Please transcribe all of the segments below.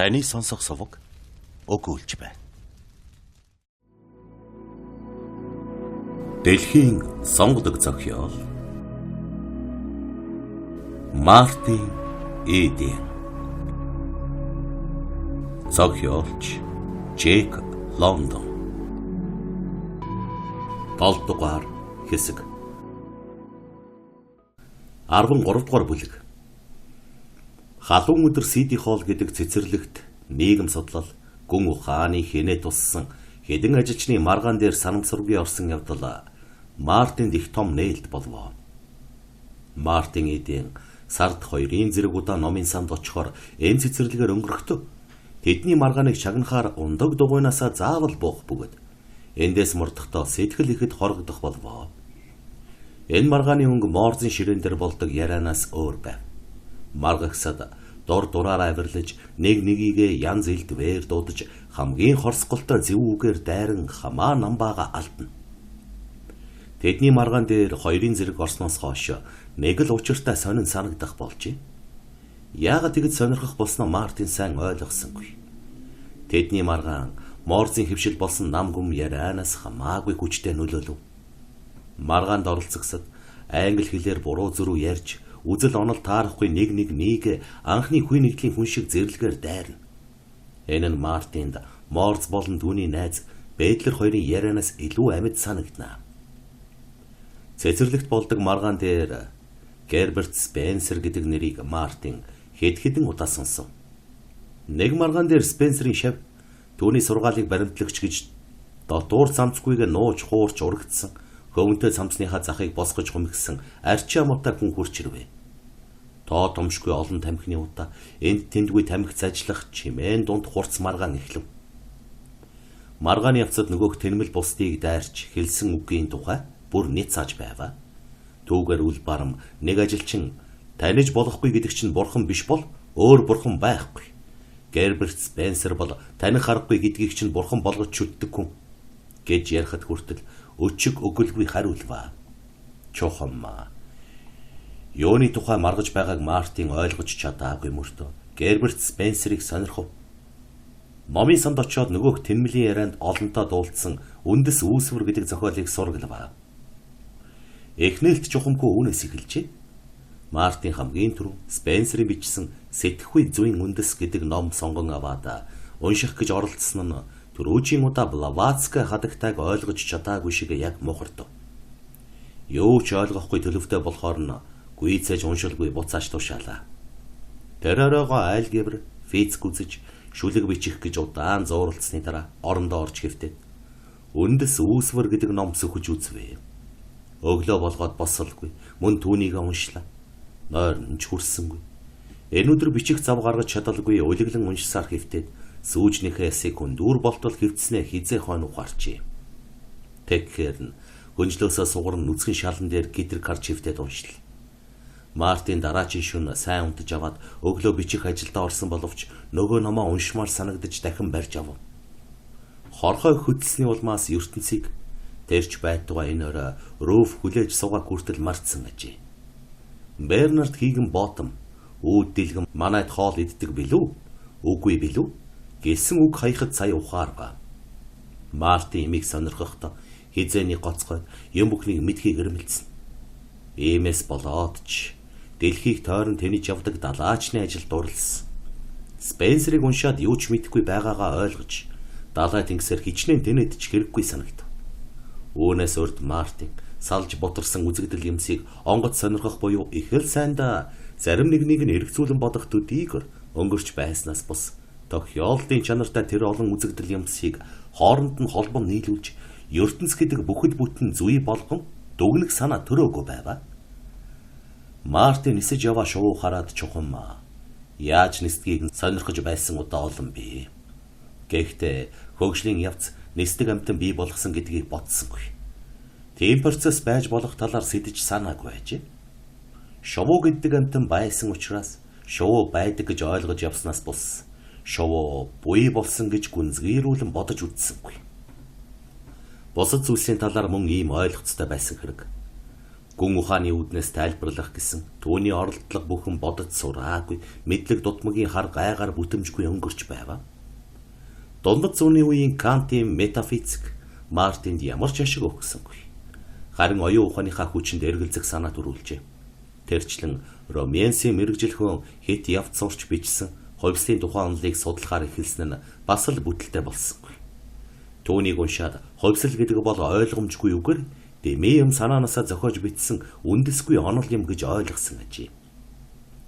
Таны сонсох суваг өгүүлж байна. Дэлхийн сонгодог зохиол Мартин Эден. Зохиолч Джек Лондон. 7 дугаар хэсэг. 13 дугаар бүлэг. Халуун өдөр Сиди хоол гэдэг цэцэрлэгт нийгэм судлал, гүн ухааны хинэ туссан хэдэн ажилчны маргаан дээр санамсаргүй орсон явдал Мартинд их том нээлт болвоо. Мартин Эден сард 2 зэрэг удаа номын самд очихоор энэ цэцэрлэгээр өнгөрөхдөө тэдний маргааныг шагнахаар ундаг дугуйнаасаа заавал буух бөгөөд эндээс мурдахдоо сэтгэл ихэд хорогдох болвоо. Энэ маргааны өнгө Морзын ширээн дээр болдог ярианаас өөр байв. Маргагсад дор дураараа авирлаж нэг нэгийгээ янз илд вээр дуудаж хамгийн хорсголтой зөв үгээр дайран хамаа намбаага алдна. Тэдний маргаан дээр 2 зэрэг орсноос хойш нэг л учиртай сонин санагдах болжээ. Яагаад тэгж сонирхох болсноо Мартин сайн ойлгосонгүй. Тэдний маргаан Морзын хөвшил болсон нам гүм ярианаас хамаагүй хүчтэй нөлөөлөв. Маргаанд оролцогсод англи хэлээр буруу зөрүү ярьж үзэл онол таарахгүй нэг анхны хүй нэгдлийн хүн шиг зэрлэгээр дайрна. Энэ нь Мартинд Морз болон түүний найз Бэдлер хоёрын ярианаас илүү амьд санагдана. Цэцэрлэгт болдог маргаан дээр Герберт Спенсер гэдэг нэрийг Мартин хэд хэдэн удаа сонсон. Нэг маргаан дээр Спенсерийн шав түүний сургаалыг баримтлагч гэж дотуур цамцгүйгээ нууж хуурч урагдсан хөвөнтэй цамцныхаа захыг босгож хумигсан арчи амуутай хүн хурч ирвэ. Тоо томшгүй олон тамхины удаа энд тэндгүй тамхи зажлах чимээн дунд хурц маргаан эхлэв. Маргааны явцад нөгөөх тэнмэл бусдыг дайрч хэлсэн үгийн тухай бүр нэт цааж байваа. Түүгээр үл барам нэг ажилчин таниж болохгүй гэдэг чинь бурхан биш бол өөр бурхан байхгүй. Герберт Спенсер бол таних аргагүй гэдгийг чинь бурхан болгож шүтдэг хүн гэж ярихад хүртэл өчиг өгөлгүй хариулваа. Чухам. Юуны тухай маргаж байгааг Мартин ойлгож чадаагүй мөртөө Герберт Спенсерийг сонирхов. Номын санд очиод нөгөөх тэнмэлийн ярианд олонтоо дуулсан үндэс үүсвэр гэдэг зохиолыг сургалваа. Эхнээлт чухамгүй үүнээс эхэлжээ. Мартин хамгийн түрүү Спенсерийн бичсэн Сэтгэхүй зүйн үндэс гэдэг ном сонгон аваад унших гэж оролцсон нь түрүүжийн удаа Блаватскай хадагтайг ойлгож чадаагүй шиг яг мухардав. Юу ч ойлгохгүй төлөвтэй болохоор нь гүйцээж уншилгүй буцааж тушаалаа. Тэр оройгоо айлгебр, физик үзэж, шүлэг бичих гэж удаан зууралцсны дараа орондоо орж хэвтээд үндэс үүсвэр гэдэг ном сөхөж үзвэ. Өглөө болгоод босолгүй, мөн түүнийг уншлаа. Нойрн ч хүрсэнгүй. Энэ өдөр бичих зав гаргаж чадалгүй улиглан уншсаар хэвтээд сүүжнийхээ секунд үр болтол хэвтснээ хизээ хойно ухаарчээ. Тэгэхээр нь гүнжлөөсөө сугарн нүцгэн шалан дээр гидрэг харж хэвтээд уншлаа. Мартин дараагийн шөнө сайн унтаж аваад өглөө бичих ажилдаа орсон боловч нөгөө номоо уншмаар санагдаж дахин барьж авав. Хорхой хөдөлсөний улмаас ертөнцийг тэрч байтугай энэ орой Рүүф хүлээж суугаа хүртэл мартсан ажээ. Бернард Хигэн Ботом үүд дэлгэм манайд хоол иддэг билүү? Үгүй билүү? Гэсэн үг хаяхад сая ухаарга. Мартин имийг сонирхохдоо хизээний гоцгойд юм бүхнийг мэдхийг эрмэлзсэн. Иймээс болоод ч дэлхийг тойрон тэнэж явдаг далаачны ажил дурлсан. Спенсерийг уншаад юу ч мэдэхгүй байгаагаа ойлгож далай тэнгисээр хичнээн тэнэд ч хэрэггүй санагдав. Үүнээс урд Мартин салж бутарсан үзэгдэл юмсыг онгоц сонирхох буюу их л сайндаа зарим нэгнийг нь эргцүүлэн бодох төдийгөр өнгөрч байснаас бус тохиолдлын чанартай тэр олон үзэгдэл юмсыг хооронд нь холбон нийлүүлж ертөнц гэдэг бүхэл бүтэн зүй болгон дүгнэх санаа төрөөгүй байваа. Мартин нисэж яваа шувуу хараад чухам яаж нисдгийг сонирхож байсан удаа олон бий. Гэхдээ хөгжлийн явц нисдэг амтан бий болгосон гэдгийг бодсонгүй. Тийм процесс байж болох талаар сэдэж санаагүй байжээ. Шувуу гэдэг амтан байсан учраас шувуу байдаг гэж ойлгож явснаас бус шувуу буй болсон гэж гүнзгийрүүлэн бодож үзсэнгүй. Бусад зүйлсийн талаар мөн ийм ойлгоцтой байсан хэрэг. Гүн ухааны үүднээс тайлбарлах гэсэн түүний оролдлого бүхэн бодож сураагүй мэдлэг дутмагийн хар гайгаар бүтэмжгүй өнгөрч байв. Дундад зууны үеийн Кантийн метафизик Мартинд ямар ч ашиг өгсөнгүй. Харин оюун ухааныхаа хүчинд эргэлзэх санаа төрүүлжээ. Тэрчлэн Роменсийн мэрэгжилхэн хэд явц сурч бичсэн хувьслын тухайн онолыг судлахаар эхэлсэн нь бас л бүтэлтэй болсонгүй. Түүнийг уншаад хувьсэл гэдэг бол ойлгомжгүй үгээр дэмий юм санаанасаа зохиож бичсэн үндэсгүй онол юм гэж ойлгосон ажээ.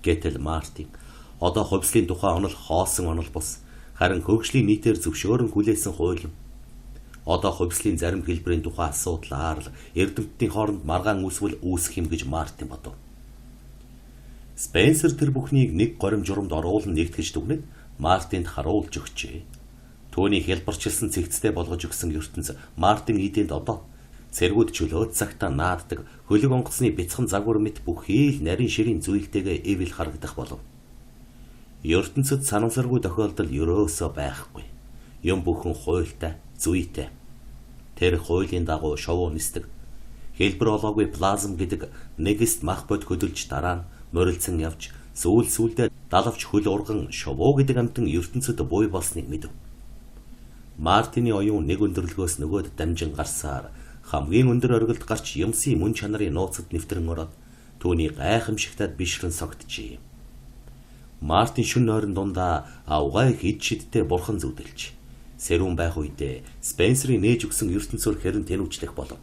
Гэтэл Мартин одоо хувьслын тухайн онол хоосон онол бус, харин хөгжлийн нийтээр зөвшөөрөн хүлээсэн хууль юм. Одоо хувьслын зарим хэлбэрийн тухай асуудлаар л эрдэмтдийн хооронд маргаан үүсвэл үүсэх юм гэж Мартин бодов. Спенсер тэр бүхнийг нэг горим журамд оруулан нэгтгэж дүгнээд Мартинд харуулж өгчээ. Түүний хялбарчилсан цэгцтэй болгож өгсөн ертөнц Мартин эдэнд одоо цэргүүд чөлөөт цагтаа нааддаг хөлөг онгоцны бяцхан загвар мэт бүхий л нарийн ширийн зүйлтэйгээ эвэл харагдах болов. Ертөнцид санамсаргүй тохиолдол ерөөсөө байхгүй. Юм бүхэн хуйлтай, зүйтэй. Тэр хуулийн дагуу шовуу нисдэг. Хэлбэр олоогүй плазм гэдэг нэгэст мах бод хөдөлж дараа нь морилцсан явж сүүлдээ далавч хөл урган шовуу гэдэг амтан ертөнцид буй болсныг мэдэв. Мартины оюун нэг өндөрлгөөс нөгөөд дамжин гарсаар хамгийн өндөр оргилд гарч юмсын мөн чанарын нууцад нэвтрэн ороод түүний гайхамшигтад бишрэн согтжээ. Мартин шүн нойрон дундаа авгай хэд шидтэй бурхан зүудэлж сэрүүн байх үедээ Спенсерийн нээж өгсөн ертөнцөөр хэрэн тэнүүчлэх болов.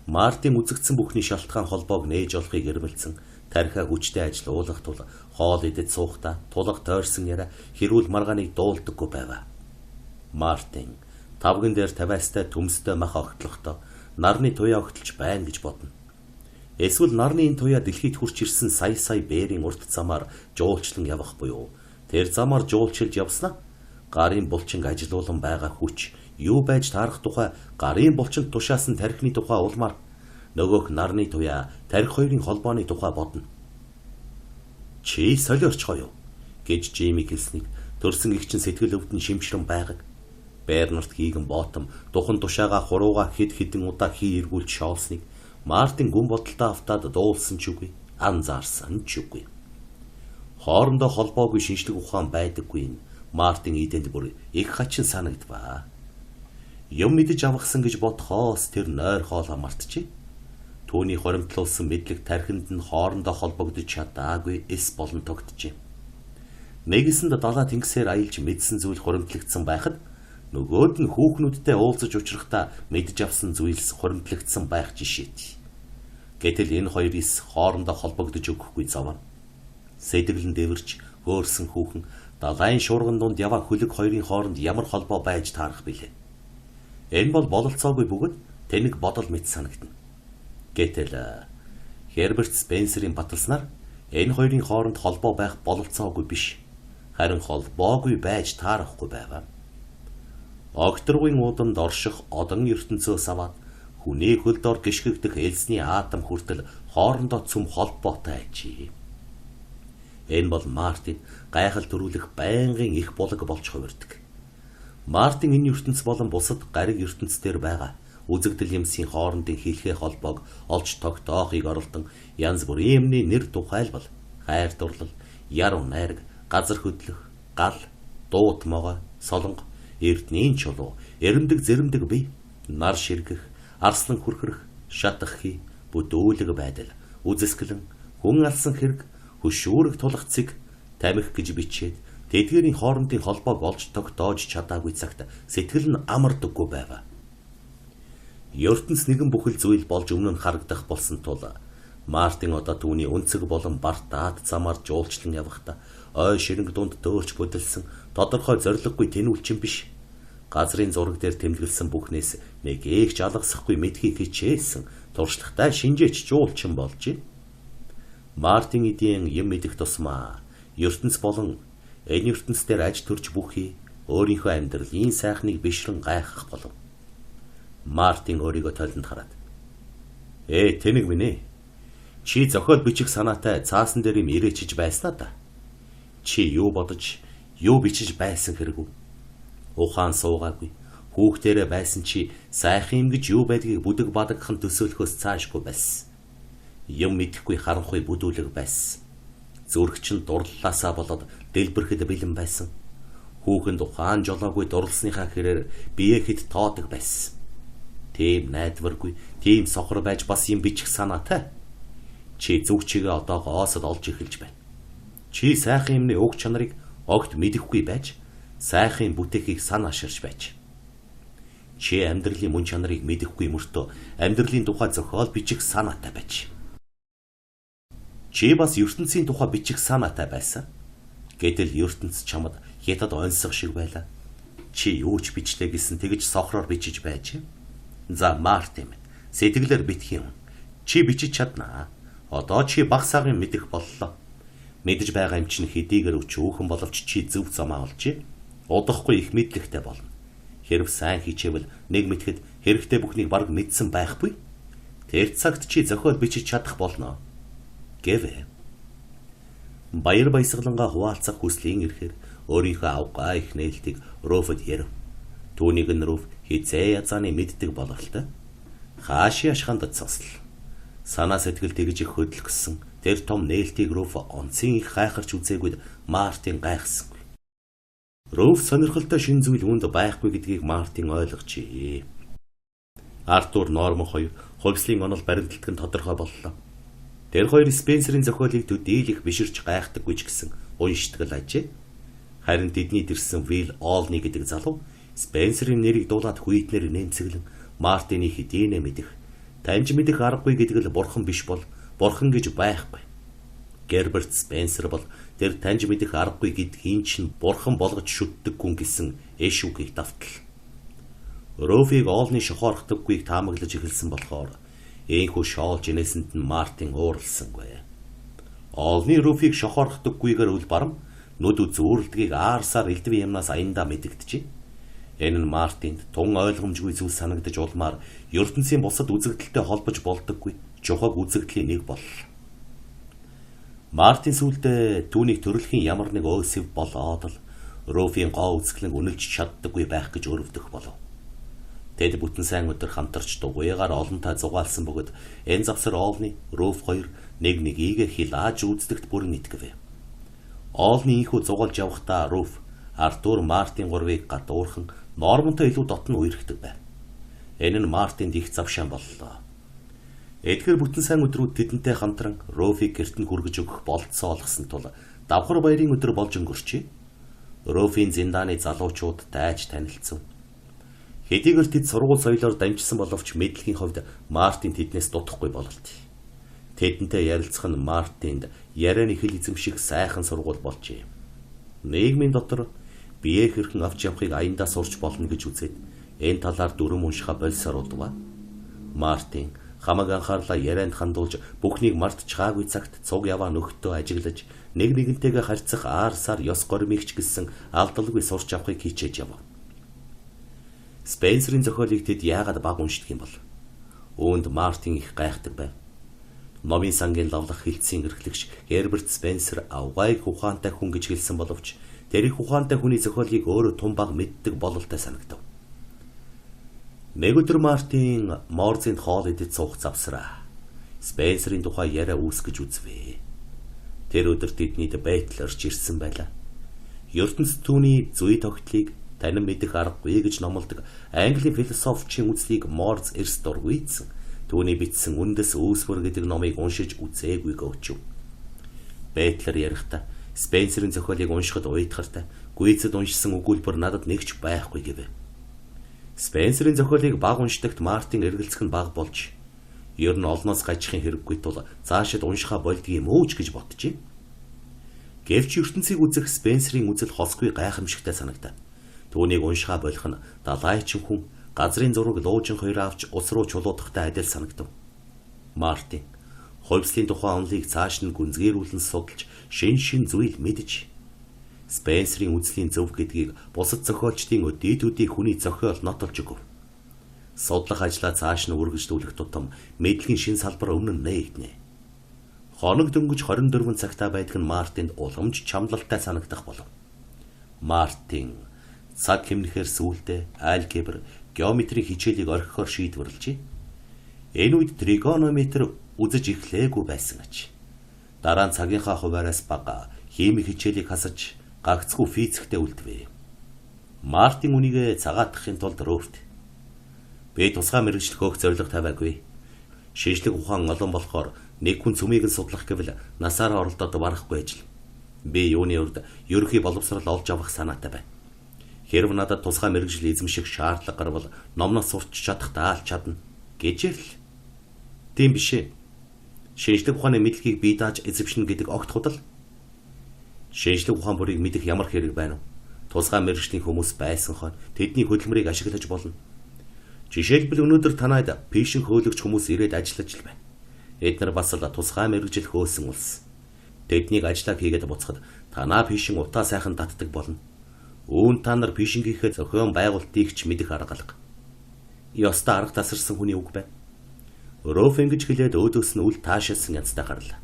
Мартин үзэгдсэн бүхний шалтгаан холбоог нээж олохыг эрмэлзэн тархиа хүчтэй ажиллуулах тул хоол идэж суухдаа тулга тойрсон яриа хэрүүл маргааныг дуулдаггүй байв. Мартин тавган дээр тавиастай төмстэй мах огтлохдоо нарны туяа огтлж байна гэж бодно. Эсвэл нарны энэ туяа дэлхийд хурч ирсэн сая бээрийн урт замаар жуулчлан явах буюу тэр замаар жуулчилж явснаа гарын булчинг ажилуулан байгаа хүч юу байж таарах тухай гарын булчинд тушаасан тархины тухай улмаар нөгөөх нарны туяа тархи хоёрын холбооны тухай бодно. Чи солиорч гоё гэж Жейми хэлснийг төрсөн игчин сэтгэл өвдөн шимшрэн байгааг Бернард хийгэн боотом духан тушаага хурууга хэд хэдэн удаа хий эргүүлж шоолсныг Мартин гүн бодолтой автаад дуулсан ч үгүй, анзаарсан ч үгүй. Хоорондоо холбоогүй шинжлэх ухаан байдаггүй. Мартин эдэнд бүр их хачин санагдваа. Юм мэдэж авахсан гэж бодхоос тэр нойр хоолоо мартчихъя. Түүний хоримтлуулсан мэдлэг тархинд нь хоорондоо холбогдож чадаагүй эс болон тогтжээ. Нэгэсэнд далаа тэнгисээр аялж мэдсэн зүйл хоримтлагдсан байхад нөгөөд нь хүүхнүүдтэй уулзаж учрахдаа мэдж авсан зүйлс хоримтлагдсан байх жишээт. Гэтэл энэ хоёрын хоорондоо холбогдож өгөхгүй зовоо. Сэтгэл нь дэвэрч хөөрсөн хүүхэн далайн шуурган дунд яваа хөлөг хоёрын хооронд ямар холбоо байж таарах билээ. Энэ бол бололцоогүй бөгөөд тэнэг бодол мэт санагдана. Гэтэл Херберт Спенсерийн баталснаар энэ хоёрын хооронд холбоо байх бололцоогүй биш. Харин холбоогүй байж таарахгүй байв. Огторгын уудамд орших одон ертөнцөөс аваад хүний хөл дор гიშгэгдэх элсний атом хүртэл хоорондоо цөм холбоотой ажээ. Энэ бол Мартин гайхал төрүүлэх байнгын их булаг болж хувирдаг. Мартин энэ ертөнц болон бусад гариг ертөнцээр байгаа үзэгдэл юмсын хоорондын хэлхээ холбоог олж тогтоохыг оролдон янз бүрийн юмны нэр тухайлбал хайр дурлал, яруу найраг, газар хөдлөх, гал, дуут могой, солонго, эрдний чулуу, эрэмдэг зэрэмдэг бие, нар ширгэх, арслан хүрхрэх, шатах хий, бүдүүлэг байдал, үзэсгэлэн, хүн алсан хэрэг, хөшүүрэг тулах цэг, тамхи гэж бичээд тэдгээрийн хоорондын холбоог олж тогтоож чадаагүй цагт сэтгэл нь амардаггүй байв. Ертөнц нэгэн бүхэл зүйл болж өмнө нь харагдах болсон тул Мартин одоо түүний өнцөг болон бартаад замаар жуулчлан явахдаа ой ширэнг дунд дөөрч бүдэлсэн тодорхой зориггүй тэнүүлчин биш. Газрын зураг дээр тэмдэглэсэн бүхнээс нэг эгч алгасахгүй мэдхийг хичээсэн туршлагатай шинжээч жуулчин болжээ. Мартин эдийн юм мэдэх тусмаа ертөнц болон энэ ертөнц дээр аж төрж бүхий өөрийнхөө амьдралын сайхныг бишрэн гайхах болов. Мартин өөрийгөө толинд хараад тэнэг минь ээ. Чи зохиол бичих санаатай цаасан дээр юм ирээчиж байснаа да. Чи юу бодож, юу бичиж байсан хэрэггүй. Ухаан суугаагүй, Хүүхдээрээ байсан чи сайхан юм гэж юу байдгийг бүдэг бадагхан төсөөлөхөөс цаашгүй байсан. Юм мэдэхгүй харанхуй бүдүүлэг байсан. Зүрх чинь дурлалаасаа болоод дэлбэрэхэд бэлэн байсан. Хүүхэнд ухаан жолоогүй дурлсныхаа хэрээр бие хэд тоодог байсан. Тийм найдваргүй, тийм сохор байж бас юм бичих санаатай. Чи зүг чигээ одоо гоосод олж эхэлж байна. Чи сайхан юмны уг чанарыг огт мэдэхгүй байж, сайхан бүтээхийг сан аширч байж. Чи амьдралын мөн чанарыг мэдэхгүй мөртөө амьдралын тухай зохиол бичих санаатай байж. Чи бас ертөнцийн тухай бичих санаатай байсан. Гэтэл ертөнц чамд хятад онцсог шиг байлаа. Чи юу ч бичлээ гэсэн тэгж сохроор бичиж байж. За Мартин, сэтгэлээр битгий юм. Чи бичиж чаднаа. Одоо чи баг сагийн мэдэх боллоо. Мэдэж байгаа юм чинь хэдийгээр өчөөхөн боловч чи зөв замаа олж, удахгүй их мэдлэгтэй болно. Хэрв сайн хичээвэл нэг мэтгэд хэрэгтэй бүхнийг бараг мэдсэн байхгүй. Тэр цагт чи зохиол бичиж чадах болно. Гэвэ. Баяр баясгалангаа хуваалцах хүслийн ирэхээр өөрийнхөө авгаа их нээлтийг Руфд ярив. Түүнийг нь Руф хизээ язааны мэддэг бололтой. Хааши ашханд цослоо. Санаа сэтгэл тэгж их хөдөлгсөн. Тэр том нээлтийг Руф онцгийн их гайхарч үзээгүйд Мартин гайхсангүй. Руф сонирхолтой шин зүйл үүнд байхгүй гэдгийг Мартин ойлгожээ. Артур Норм хоёр хувьслын онол баримталтг нь тодорхой боллоо. Тэр хоёр Спенсерийн зохиолыг төдийлөх биширч гайхдаггүй ч гэсэн уншдаг л ажээ. Харин тэдний дэрсэн Вил Олни гэдэг залуу Спенсерийн нэрийг дуулаад хүйтнэр нэмцэглэн Мартины хэдийнэ мэдэх, таньж мэдэх аргагүй гэдэг л бурхан биш бол бурхан гэж байхгүй. Герберт Спенсер бол тэр таньж мэдэх аргагүй гэдгийг чинь бурхан болгож шүтдэг гүн гэсэн эш үгийг давтал. Руфиг Олны шохоорхдаггүйг таамаглаж эхэлсэн болохоор Энхүү шоолж инээсэнд нь Мартин ууралсангүй. Олны Руфиг шохоорхдаггүйгээр үл барам нүд үзүүрлдгийг аарсаар элдвийн юмнаас аяндаа мэдэгдэжээ. Энэ нь Мартинд тун ойлгомжгүй зүйл санагдаж улмаар ертөнцийн бусад үзэгдэлтэй холбож болдоггүй жухаг үзэгдлийн нэг боллоо. Мартин сүүлдээ түүнийг төрөлхийн ямар нэг өөсөв болоод л Руфийн гоо үзэсгэлэн үнэлж чаддаггүй байх гэж өрөвдөх болов. Тэд бүтэн сайн өдөр хамтарч дугуйгаар олонтой зугаалсан бөгөөд энэ завсар Олны Руф хоёр нэг нэгийг хилааж үздэгт бүрэн итгэв. Олны инхүү зугаалж явахдаа Руф Артур Мартин гурвыг гадуурхан Нормонтой илүү дотн үерхдэг байв. Энэ нь Мартинд их завшаан боллоо. Эдгээр бүтэн сайн өдрүүд тэдэнтэй хамтран Руфиг гэрт нь хүргэж өгөх болцоо олгосон тул давхар баярын өдөр болж өнгөрчээ. Руфийн зиндааны залуучууд дайж танилцсан. Хэдийгээр тэд сургууль соёлоор дамжсан боловч мэдлэгийн хувьд Мартин тэднээс дутахгүй бололтой. Тэдэнтэй ярилцах нь Мартинд ярианы хэл эзэмших сайхан сургууль болжээ. Нийгмийн дотор бие хэрхэн авч явахыг аяндаа сурч болно гэж үзээд энэ талаар дүрм уншихаа болсоор удваа. Мартин хамаг анхаарлаа ярианд хандуулж бүхнийг мартчихаагүй цагт цуг яваа нөхөдөө ажиглаж нэг нэгнтэйгээ харьцах аарсаар ёс горимигч гэсэн алдалгүй сурч авахыг хичээж явав. Спенсерийн зохиолыг тэд яагаад баг уншдаг юм бол? Үүнд Мартин их гайхдаг байв. Номын сангийн лавлах хилцийн эрхлэгч Герберт Спенсер авгайг ухаантай хүн гэж хэлсэн боловч тэр их ухаантай хүний зохиолыг өөрөө тун баг мэддэг бололтой санагдав. Нэг өдөр Мартин Морзинд хоол идэж суух завсраа. Спенсерийн тухай яриа үүсгэж үзвэ. Тэр өдөр тэднийд байтал орж ирсэн байлаа. ертөнцийн түүний зүй тогтлыг танин мэдэх аргагүй гэж номлодог Английн философчийн үзлийг Морз эрс дургүйцэн түүний бичсэн үндэс үүсвэр гэдэг номыг уншиж үзээгүй гооч. Бэтлер ярихдаа Спенсерийн зохиолыг уншихад уйдхартай гүйцэд уншсан өгүүлбэр надад нэгч байхгүй гэв. Спенсерийн зохиолыг баг уншдагт Мартин эргэлзэх нь баг болж ер нь олноос гажихын хэрэггүй тул цаашид уншихаа болдгийм өөч гэж бодчихъя. Гэвч ертөнцийг үзэх Спенсерийн үзэл хосгүй гайхамшигтай санагдав. Түүнийг уншихаа болох нь далайчин хүн газрын зураг луужин хоёр авч ус руу чулуудахтай адил санагдав. Мартин хувьслын тухай онлыг цааш нь гүнзгийрүүлэн судалж шин зүйл мэдж Спенсерийн үзлийн зөв гэдгийг бусад зохиолчдын өдөөдүүдийн хүний зохиол нотолж өгөв. Судлах ажлаа цааш нь үргэлжлүүлэх тутам мэдлэгийн шин салбар өмнө нь нээгднэ. Хоног дөнгөж 24 цагтаа байдаг нь Мартинд уламж чамлалтай санагдах болов. Мартин Цаг хэмнэхээр сүүлдээ алгебр, геометрийн хичээлийг орхихоор шийдвэрлэжээ. Энэ үед тригонометр үзэж эхлээгүй байсан аж. Дараа нь цагийнхаа хуваараас бага химийн хичээлийг хасаж гагцхүү физиктэй үлдвэ. Мартин үнийгээ цагаатгахын тулд Руфт би тусгай мэргэжил хөөх зорилго тавиагүй. Шинжлэх ухаан олон болохоор нэг хүн цөмийг нь судлах гэвэл насаараа оролдоод барахгүй ажил. Би юуны урд ерөнхий боловсрол олж авах санаатай байна. Хэрв надад тусгай мэргэжил эзэмших шаардлага гарвал номноос сурч чадах даалж чадна гэжээ л. Тийм биш ээ. Шинжлэх ухааны мэдлэгийг бие дааж эзэмшнэ гэдэг огт худал. Шинжлэх ухаан бүрийг мэдэх ямар хэрэг байна вэ? Тусгай мэргэжлийн хүмүүс байсан хойно тэдний хөдөлмөрийг ашиглаж болно. Жишээлбэл өнөөдөр танайд пишин хөөлөгч хүмүүс ирээд ажиллаж л байна. Эдгээр бас л тусгай мэргэжил хөөсөн улс. Тэднийг ажиллаа хийгээд буцахад танаа пишин утаа сайхан татдаг болно. Үүн та нар пишингийнхээ зохион байгуулалтыг ч мэдэх арга алга. Ёстой арга тасарсан хүний үг байна. Руф ингэж хэлээд өөдөөс нь үл таашаасан янзтай гарлаа.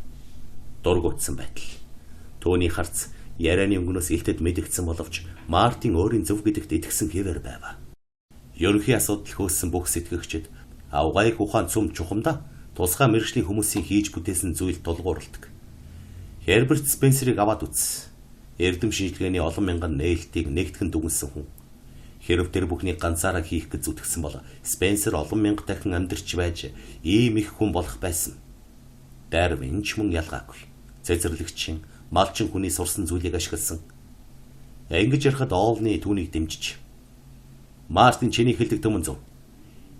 Дургуутсан байтал. Төвний харц ярианы өнгнөөс илтэд мэдэгдсэн боловч Мартин өөрийн зөв гэдэгт итгэсэн хэвээр байв. Ерөнхий асуудал хөөсөн бүх сэтгэгчид авгайг ухаан цөм чухамдаа тусгай мэргэжлийн хүмүүсийн хийж бүтээсэн зүйл тулгуурладаг. Херберт Спенсерийг аваад үз. Эрдэм шинжилгээний олон мянган нээлтийг нэгтгэн дүгнсэн хүн. Хэрв тэр бүхнийг ганцаараа хийх гэж зүтгэсэн бол Спенсер олон мянга дахин амьдарч байж ийм их хүн болох байсан. Дарвин ч мөн ялгаагүй. Цэцэрлэгчин, малчин хүний сурсан зүйлийг ашигласан. Ингэж ярихад Олны түүнийг дэмжиж Мартин чиний хэлдэг төмөн зөв.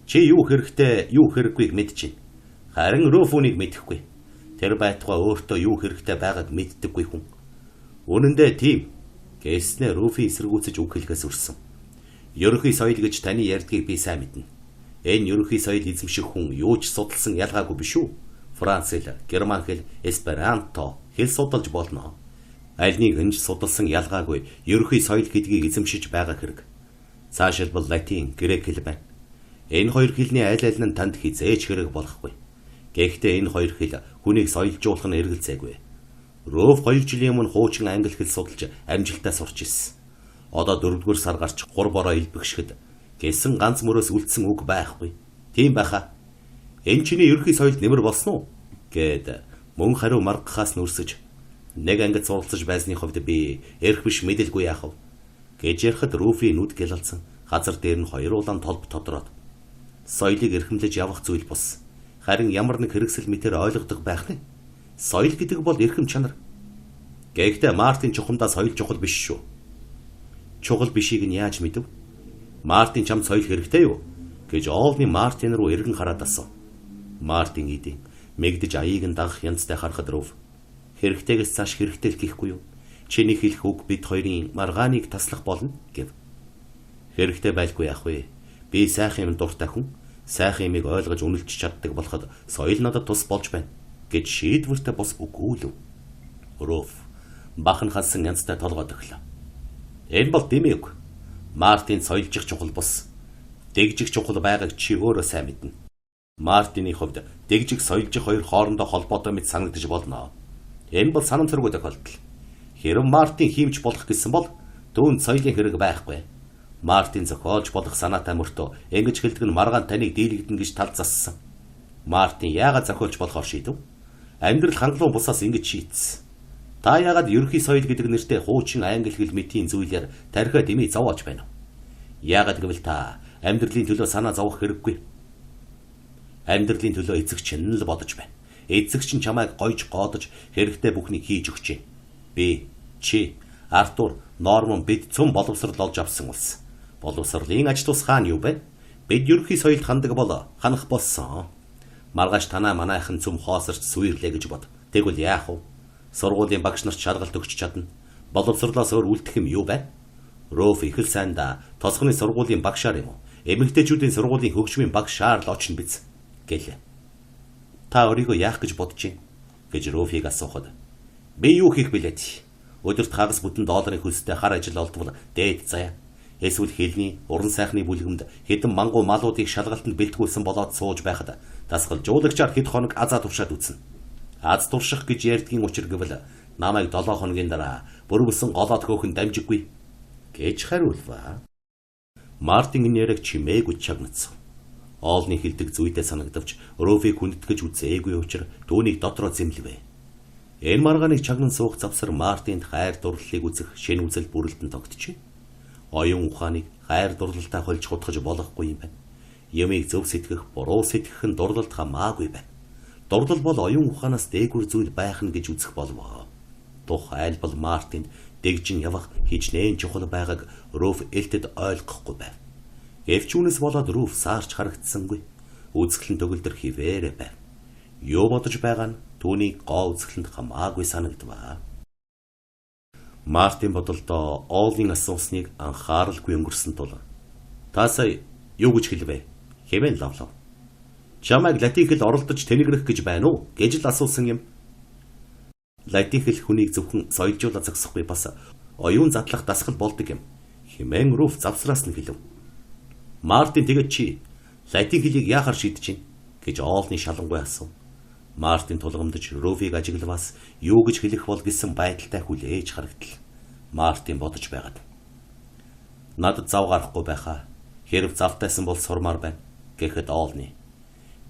Чи юу хэрэгтэй, юу хэрэггүйг мэдчихэв. Харин Руфунийг мэдэхгүй. Тэр байтугай өөртөө юу хэрэгтэй байгааг мэддэггүй хүн. Үнэн дээр тийм. Гэснээр Руфи эсэргүүцэж үг хэлгээс өрсөн. Ерөнхий соёл гэж таны ярьдгийг би сайн мэднэ. Энэ ерөнхий соёл эзэмших хүн юу ч судалсан ялгаагүй биш үү? Франц хэл, герман хэл, эсперанто хэл судалж болно. Аль нэг нь судалсан ялгаагүй ерөнхий соёл гэдгийг эзэмшиж байгаа хэрэг. Цаашилбал латин, грек хэл байна. Энэ хоёр хэлний аль аль нь танд хизээж хэрэг болохгүй. Гэхдээ энэ хоёр хэл хүнийг соёлжуулах нь эргэлзээгүй. Руф 2 жилийн өмнө хуучин англи хэл судалж амжилтаа сурч ирсэн. Одоо 4-р сар гарч 3 бороо илбэгшгэд гэсэн ганц мөрөөс үлдсэн үг байхгүй. Тийм байхаа. Энэ чиний ерөнхий соёлд нэмэр болсон уу? Гэд мөн хариу маргахаас нүрсэж нэг ангид суралцж байсны хувьд би эрх биш мэдэлгүй яах вэ? Гэж ярихад Руфи нүд гялалцсан. Газар дээр нь хоёр улаан толб тодроод соёлыг эрхэмлэж явах зүйл бус. Харин ямар нэг хэрэгсэл мэтэр ойлгодог байх нь. Соёл гэдэг бол эрхэм чанар. Гэхдээ Мартин чухамдаа соёл чухал биш шүү. Чухал бишийг нь яаж мэдэв? Мартин чамд соёл хэрэгтэй юу? Гэж Олны Мартин руу эргэн хараад асуув. Мартин идэв. Мэгдэж аяыг нь дагах янзтай харахад Руф хэрэгтэйгээс цааш хэрэгтэй л гэхгүй юу? Чиний хэлэх үг бид хоёрын маргааныг таслах болно гэв. Хэрэгтэй байлгүй яах вэ? Би сайхан юм дуртай хүн. Сайхан юмыг ойлгож үнэлж чаддаг болоход соёл надад тус болж байна гэж шийдвэртэй бос өгөөлөв. Руф бахан хансан янзтай толгойд өглөө. Энэ бол дэмий үг. Мартин соёлжих чухал бус. Дэгжих чухал байгааг чи өөрөө сайн мэднэ. Мартины хувьд дэгжих соёлжих хоёр хоорондоо холбоотой мэт санагдаж болно. Энэ бол санамсаргүй тохиолдол. Хэрэв Мартин хиймж болох гэсэн бол түүнд соёлын хэрэг байхгүй. Мартин зохиолж болох санаатай мөртөө ингэж хэлдэг нь маргаан таныг дийлэгдэн гэж тал зассан. Мартин яагаад зохиолж болохоор шийдэв? Амьдрал хангалуун бусаас ингэж шийдсэн. Та яагаад ерөнхий соёл гэдэг нэртэй хуучин англи хэл мэдийн зүйлээр тархиа дэмий зовоож байна вэ? Яагаад гэвэл та амьдралын төлөө санаа зовох хэрэггүй. Амьдралын төлөө эцэгч нь л бодож байна. Эцэгч нь чамайг гойж гоодож хэрэгтэй бүхнийг хийж өгч байна. Би, чи, Артур, Норман бид цөм боловсрол олж авсан улс. Боловсролын аж тус хаана юу бэ? Бид ерөнхий соёлд хандаг бол ханах болсон. Маргааш танаа манайхан цөм хоосорч сүйрлээ гэж бод. Тэгвэл яах вэ? Сургуулийн багш нарт шалгалт өгч чадна. Боловсрлоос өөр үлдэх юм юу байна? Руф их л сайн да. Тосгоны сургуулийн багшаар юм уу? Эмэгтэйчүүдийн сургуулийн хөгжмийн багшаар л очно биз гэлээ. Та өөрийгөө яах гэж бодож байна? Гэж Руфийг асуухад би юу хийх билээ? Өдөрт хагас бүтэн $1 хөлстэй хар ажил олдвол дээд заяа. Эсвэл хэлний, уран сайхны бүлгэмд хэдэн мангу малуудыг шалгалтанд бэлтгүүлсэн болоод сууж байхад дасгалжуулагчаар хэд хоног азаа туршаад үзнэ. Аз турших гэж ярьдгийн учир гэвэл намайг 7 хоногийн дараа бүрвэсэн голоод хөөхөн дамжиггүй. гэж хариулва. Мартин энэ яриг чимээгүй чагнацсан. Оолны хилдэг зүйдээ санагдавч Руфийг хүндэтгэж үзээгүй учраас түүнийг дотроо зэмлэвэ. Энэ маргааныг чагнан суух завсар Мартинд хайр дурлалыг үзэх шинэ үзэл бүрэлдэн тогтжээ. Оюун ухааныг хайр дурлалтай холж хутгаж болохгүй юм байна. Ямыг зөв сэтгэх, буруу сэтгэх нь дурлалд хамаагүй байна. Дурлал бол оюун ухаанаас дээгүүр зүйл байх нь гэж үзэх болов. Тухай айлбал Мартинд дэгжин явах хичнээн чухал байгааг Руф элтэд ойлгохгүй байв. Гэвч үүнээс болоод Руф саарч харагдсангүй. Үзэсгэлэн төгөлдөр хിവэрэ байв. Юу бодож байгаа нь түүний гоо үзэсгэлэнд хамаагүй санагдваа. Мартин бодолдоо Оолын асуусныг анхааралгүй өнгөрсөн тул "Та сая юу гэж хэлвэ?" хэмээн лавлав. "Чамайг латин хэл оролдож тэнэгрэх гэж байна уу?" гэж л асуусан юм. Латин хэл хүнийг зөвхөн соёлжуулаад зогсохгүй бас оюун задлах дасгал болдог юм. Хэмээн Руф завсраас нь хэлв. Мартин тэгээд чи латин хэлийг яахаар шийдэж чинь гэж Оолны шалангуй асуув. Мартин тулгамдж Руфийг ажиглаваас юу гэж хэлэх бол гэсэн байдалтай хүлээж харагдал. Мартин бодож байгаад "Надад зав гарахгүй байхаа. Хэрв завтайсан бол сурмаар байна" гэхэд Оолны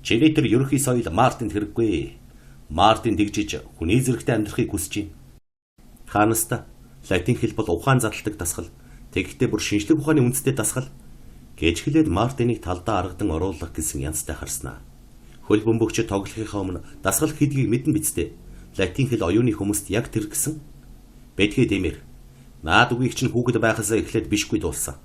"Чиний тэр ерөнхий соёл Мартинд хэрэггүй. Мартин тэгжиж хүний зэрэгтэй амьдрахыг хүсэж байна. Ханаста латин хэл бол ухаан задалдаг дасгал. Тэгэхдээ бүр шинжлэх ухааны үндэстэй дасгал" гэж хэлээд Мартиныг талдаа аргадан оруулах гэсэн янзтай харснаа. Хөл бөмбөгчөд тоглохынхаа өмнө дасгал хийдгийг мэдэн бицтэй. Латин хэл оюуны хүмүүст яг тэр гэсэн. Бэдгээ дэмэр. Наад үгийг чинь хүүхэд байхасаа эхлээд бишгүй дуулсан.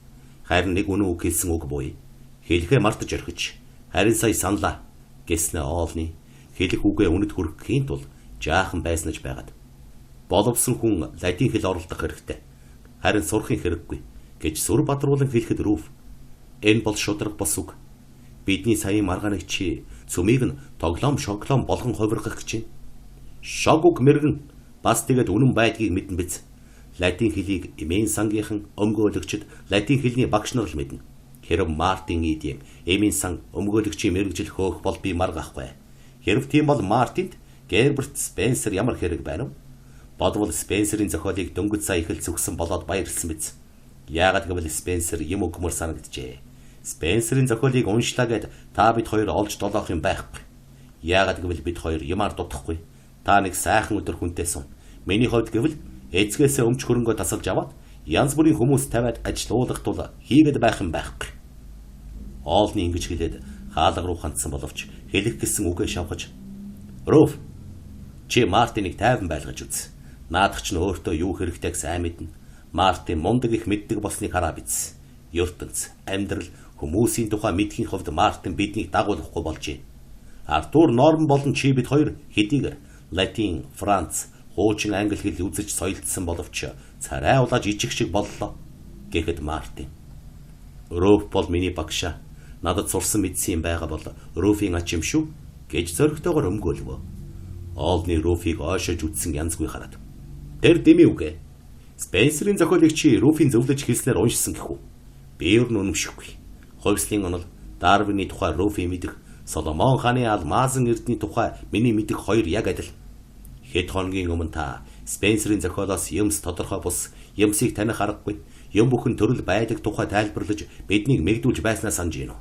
Харин нэг үнэн үг хэлсэн үг буй. Хэлэхээ мартаж орхиж. Харин сая саналаа гэснэ Оолны. Хэлэх үгээ үнэт хүрэхийн тул жаахан байснаж байгаад. Боловсон хүн латин хэл оролдох хэрэгтэй. Харин сурахын хэрэггүй гэж сүр бадруулан хэлэхэд Руф "Энэ бол шудраг бос үг. Бидний саяын маргааныг чи цөмийг нь тоглоом шоглоом болгон хувиргах гэж байна. Шог үг мэргэн бас тэгээд үнэн байдгийг мэдэн биз. Латин хэлийг эмийн сангийнхан өмгөөлөгчд латин хэлний багш нар л мэднэ. Хэрв Мартин ийм эмийн сан өмгөөлөгчийн мэрэгжил хөөх бол би маргахгүй. Хэрв тийм бол Мартинд Герберт Спенсер ямар хэрэг байна вэ? Бодвол Спенсерийн зохиолыг дөнгөж сая ихэл зүгсэн болоод баярлсан биз. Яагаад гэвэл Спенсер юм өгмөр санагджээ. Спенсерийн зохиолыг уншлаа гэд та бид хоёр олж долоох юм байхгүй. Яагаад гэвэл бид хоёр юмар дутахгүй. Та нэг сайхан өдөр хүнтэй сум. Миний хувьд гэвэл эцгээсээ өмч хөрөнгөө тасалж аваад янз бүрийн хүмүүс тавиад ажилуулах тул хийгээд байх юм байхгүй. Оолны ингэж хэлээд хаалга руу хандсан боловч хэлэх гэсэн үгээ шавхаж "Руф, чи Мартиныг тайван байлгаж үз. Наадах ч өөртөө юу хэрэгтэйг сайн мэднэ. Мартин мундаг их мэддэг болсныг хараа биз. ертөнц, амьдрал, хүмүүсийн тухай мэдхийн хувьд Мартин биднийг дагуулахгүй болж байна. Артур Норм болон чи бид хоёр хэдийгээр Латин, Франц, хуучин англи хэл үзэж соёлдсон боловч царай улааж ижиг шиг боллоо гэхэд Мартин Руф бол миний багшаа. Надад сурсан мэдсэн юм байгаа бол Руфийн ач юм шүү гэж зөрөгтэйгээр өмгөөлвөө. Оолны Руфийг ойшож үтсэн янзгүй хараад. Тэр дэмий үгэ. Спенсерийн зохиолыг чи Руфийн зөвлөж хэлснээр уншсан гэхүү. Би юу нүмшихгүй. Хувьслын онол Дарвины тухай Руфи мэдэх, Соломон хааны алмазан эрдний тухай миний мэдэх хоёр яг адил. Хэд хоногийн өмнө та Спенсерийн зохиолоос юмс тодорхой бус юмсыг таних аргагүй. Юм бүхэн төрөл байдаг тухай тайлбарлаж биднийг мэгдүүлж байснаа санаж гинөө.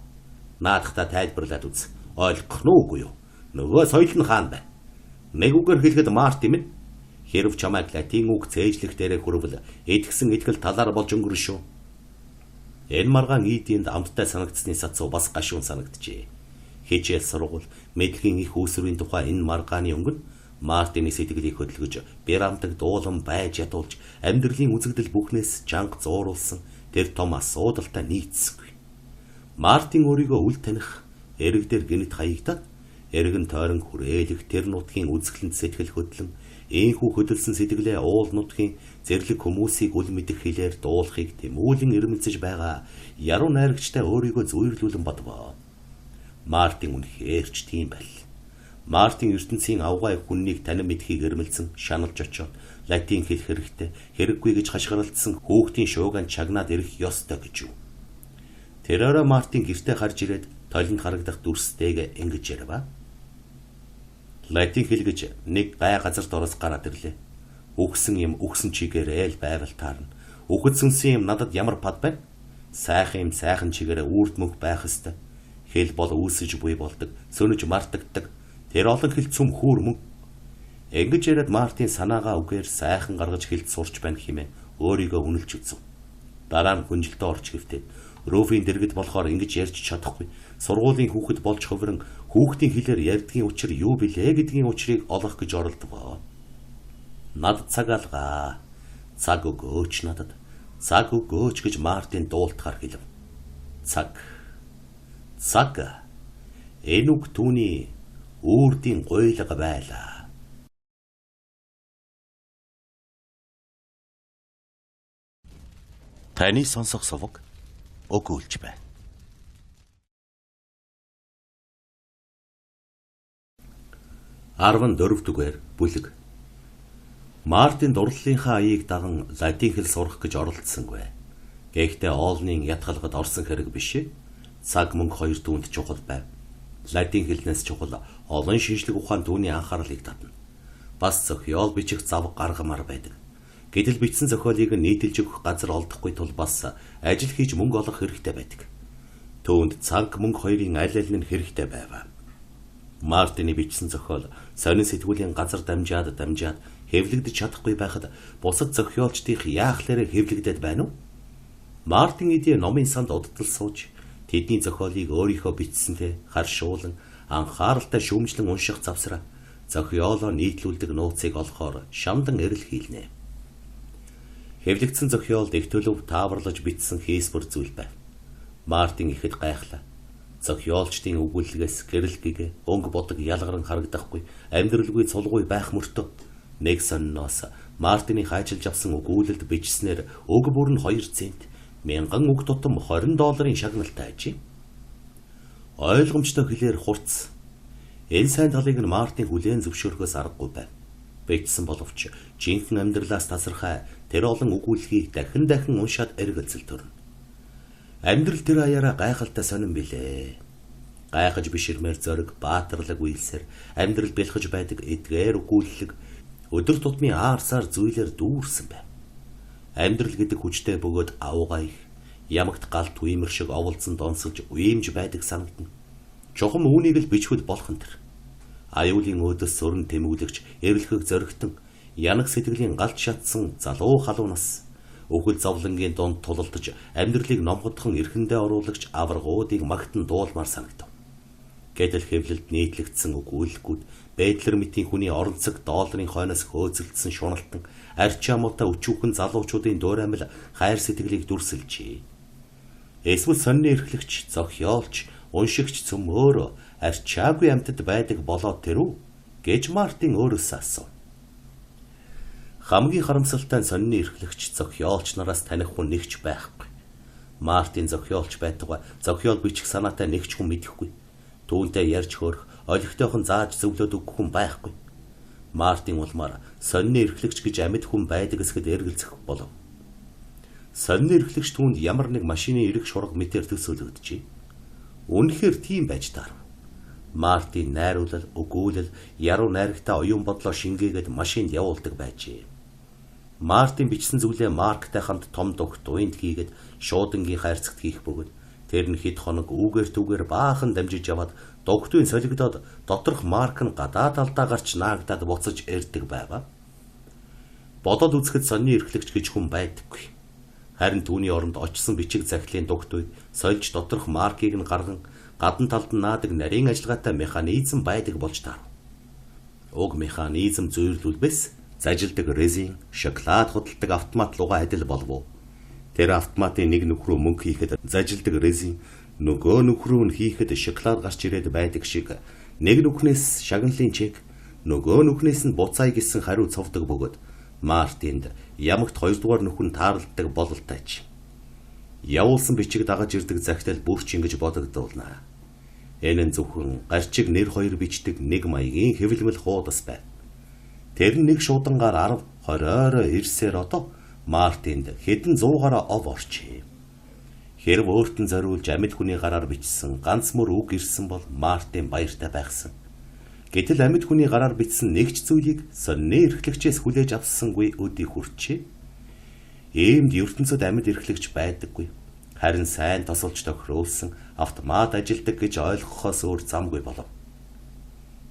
Наадахта тайлбарлаад үз. Ойлгох нь үгүй юу? Нөгөө соёл нь хаан байна. Нэг үгээр хэлэхэд Мартин минь хэрв чамайг латин үг цээжлэх дээрээ хүрвэл эдгсэн итгэл талаар болж өнгөрнө шүү. Энэ маргаан Идинд амттай санагдсны сацуу бас гашуун санагджээ. Хичээл сургууль, мэдлэгийн их үүсвэрийн тухай энэ маргааны өнгөн Мартины сэтгэлийг хөдөлгөж, Берамтаг дуулан байж ядуулж, амьдралын үзэгдэл бүхнээс чанга зууруулсан тэр том асуудалтай нийцсэнгүй. Мартин өөрийгөө үл таних, эрэг дээр гинт хаягдаад, эргэн тойрон хүрээлэх тэр нутгийн үзэсгэлэнт сэтгэл хөдлөн, ийхүү хөдөлсөн сэтгэлээ уул нутгийн зэрлэг хүмүүсийг үл мэдэх хэлээр дуулахыг тэмүүлэн ирмэлцэж байгаа яруу найрагчтай өөрийгөө зүйрлүүлэн бодвоо. Мартин үнэхээр ч тийм байл. Мартин ертөнцийн авгай хүннийг танин мэдхийг эрмэлзэн шаналж очоод латин хэл хэрэгтэй хэрэггүй гэж хашгиралдсан хүүхдийн шууган чагнаад ирэх ёстой гэж юу. Тэрээрээ Мартин гэртээ гарч ирээд толинд харагдах дүрстэйг ингэж ярива. Латин хэл гэж нэг гай газар дороос гараад ирлээ. Үгсэн юм үгсэн чигээр ээл байвал таарна. Үхэж сүнсэн юм надад ямар пад байна? Сайхан юм сайхан чигээрээ үрд мөнх байх ёстой. Хэл бол үүсэж буй болдог, сөнөж мартагддаг. Тэр олон хэл цөм хүүр мөн. Ингэж яриад Мартин санаагаа үгээр сайхан гаргаж хэлд сурч байна хэмээн өөрийгөө үнэлж үзв. Дараа нь хүнжилтөд орж гэвтээ Руфийн дэргэд болохоор ингэж ярьж чадахгүй. Сургуулийн хүүхэд болж хөврөн хүүхдийн хэлээр ярьдгийн учир юу билээ гэдгийн учрыг олох гэж оролдов. Над цаг алгаа. Цаг өгөөч надад. Цаг өгөөч гэж Мартин дуултахаар хэлв. Цаг. Цаг. Энэ үг түүний үрдийн гойлго байлаа. Таны сонсох сувг өгүүлж байна. Арван дөрөвдүгээр бүлэг. Мартин дурлалынхаа аяыг даган латин хэл сурах гэж оролдсонгүй. Гэхдээ оолнын ятгалгад орсон хэрэг биш. Цаг мөнгө хоёр түүнд чухал байв. Латин хэлнээс чухал олон шинжлэх ухаан түүний анхаарлыг татна. Бас зохиол бичих зав гаргамаар байдаг. Гэтэл бичсэн зохиолыг нийтэлж өгөх газар олдохгүй тул бас ажил хийж мөнгө олох хэрэгтэй байдаг. Түүнд цаг мөнгө хоёрын аль аль нь хэрэгтэй байв. Мартины бичсэн зохиол сонин сэтгүүлийн газар дамжаад хэвлэгдэж чадахгүй байхад бусад зохиолчдын яахлаараа хэвлэгдээд байна уу? Мартин эдийн номын санд удтал сууж тэдний зохиолыг өөрийнхөө бичсэнтэй харшуулан анхааралтай шүүмжлэн унших завсраа зохиолоо нийтлүүлдэг нууцыг олохоор шамдан эрэл хийлнэ. Хэвлэгдсэн зохиолд их төлөв тааварлаж бичсэн хийсвэр зүйл байв. Мартин ихэд гайхлаа. Зохиолчдын өгүүлэлгээс гэрэлгийг өнгө бодог ялгаран харагдахгүй амьдралгүй цулгүй байх мөртөө нэг сонноос Мартины хайчилж авсан өгүүлэлд бичснээр өг бүр нь 2 цент 1000 үг тутам $20 шагналтай ажээ. Ойлгомжтой хэлээр хурц. Энэ сайн талыг нь Мартин хүлээн зөвшөөрөхөөс аргагүй байв. Бичсэн боловч жинхэнэ амьдралаас тасархай тэр олон өгүүлэлгийг дахин уншаад эргэлзэл төрнө. Амьдрал тэр аяараа гайхалтай сонирн билээ. Гайхаж биширмээр зориг, баатарлаг үйлсээр амьдрал бэлхэж байдаг эдгээр өгүүлэлэг өдөр тутмын аарсаар зүйлээр дүүрсэн байв. Амьдрал гэдэг хүчтэй бөгөөд авгаа их, ямагт галт үймэр шиг оволцсон донсолж уймж байдаг санагдна. Чухам үүнийг л бичвэд болох нь тэр. Аюулын өөдөөс сүрэн тэмүүлэгч, эрлэхэг зоригтон, янаг сэтгэлийн галт шатсан залуу халуун нас, өхөл зовлонгийн донд тулалдаж амьдралыг номходхон эрхэндээ оруулагч аваргуудыг магтан дуулмаар санагдав. Гэтэл хэвлэлд нийтлэгдсэн өгүүлэлгүүд Бэтлермитийн хүний орон цаг $1 хойноос хөөцөлдсөн шуналтан арчи амуутай өчүүхэн залуучуудын дуураймал хайр сэтгэлийг дүрсэлжээ. Эсвэл сонины эрхлэгч, зохиолч, уншигч цөм өөрөө арчаагүй амьтад байдаг болоод тэр үү гэж Мартин өөрөөсөө асуув. Хамгийн харамсалтай нь сонины эрхлэгч, зохиолч нараас таних хүн нэгч байхгүй. Мартин зохиолч байтугай зохиол бичих санаатай нэгч хүн мэдэхгүй. Түүнтэй ярьж хөөрөх, олигтойхон зааж зөвлөд өгөх хүн байхгүй. Мартин улмаар сонины эрхлэгч гэж амьд хүн байдаг эсэхэд эргэлзэх болов. Сонины эрхлэгч түүнд ямар нэг машины эрэг шурга мэтэр төсөөлөгдөжээ. Үнэхээр тийм байж таарав. Мартин найруулал, өгүүлэл, яруу найрагтай оюун бодлоо шингээгээд машинд явуулдаг байжээ. Мартин бичсэн зүйлээ Марктай хамт том дугт уйнд хийгээд шуудангийн хайрцагт хийх бөгөөд тэр нь хэд хоног үүгээр түүгээр баахан дамжиж яваад дугтын солигдоод доторх Марк нь гадаад алдаа гарч наагдаад буцаж ирдэг байва. Бодоод үзэхэд сонины эрхлэгч гэж хүн байдаггүй. Харин түүний оронд очсон бичиг захидлын дугтыг сольж доторх Маркийг нь гарган гадна талд нь наадаг нарийн ажиллагаатай механизм байдаг болж таарв. Уг механизм зүйрлүүлбэс зажилдаг резин, шоколад худалдаг автомат лугаа адил болов. Тэр автоматын нэг нүх рүү мөнгө хийхэд зажилдаг резин, нөгөө нүх рүү нь хийхэд шоколад гарч ирээд байдаг шиг нэг нүхнээс шагналын чек, нөгөө нүхнээс нь буцаая гэсэн хариу цовдөг бөгөөд Мартинд ямагт 2 дугаар нүх нь тааралддаг бололтойч. Явуулсан бичиг дагаж ирдэг захидал бүрч ингэж бодогдуулна. Энэ нь зөвхөн гарчиг нэр хоёр бичдэг нэг маягийн хэвлэмэл хуудас байв. Тэр нэг шуудангаар 10-20 ирсээр одоо Мартинд хэдэн 100-аараа ов орчээ. Хэрв өөрт нь зориулж амьд хүний гараар бичсэн ганц мөр үг ирсэн бол Мартин баяртай байхсан. Гэтэл амьд хүний гараар бичсэн нэгч зүйлийг сонины эрхлэгчээс хүлээж авсангүй өдий хүрчээ. Иймд ертөнцид амьд эрхлэгч байдаггүй. Харин сайн тосолж тохируулсан автомат ажилдаг гэж ойлгохоос өөр замгүй болов.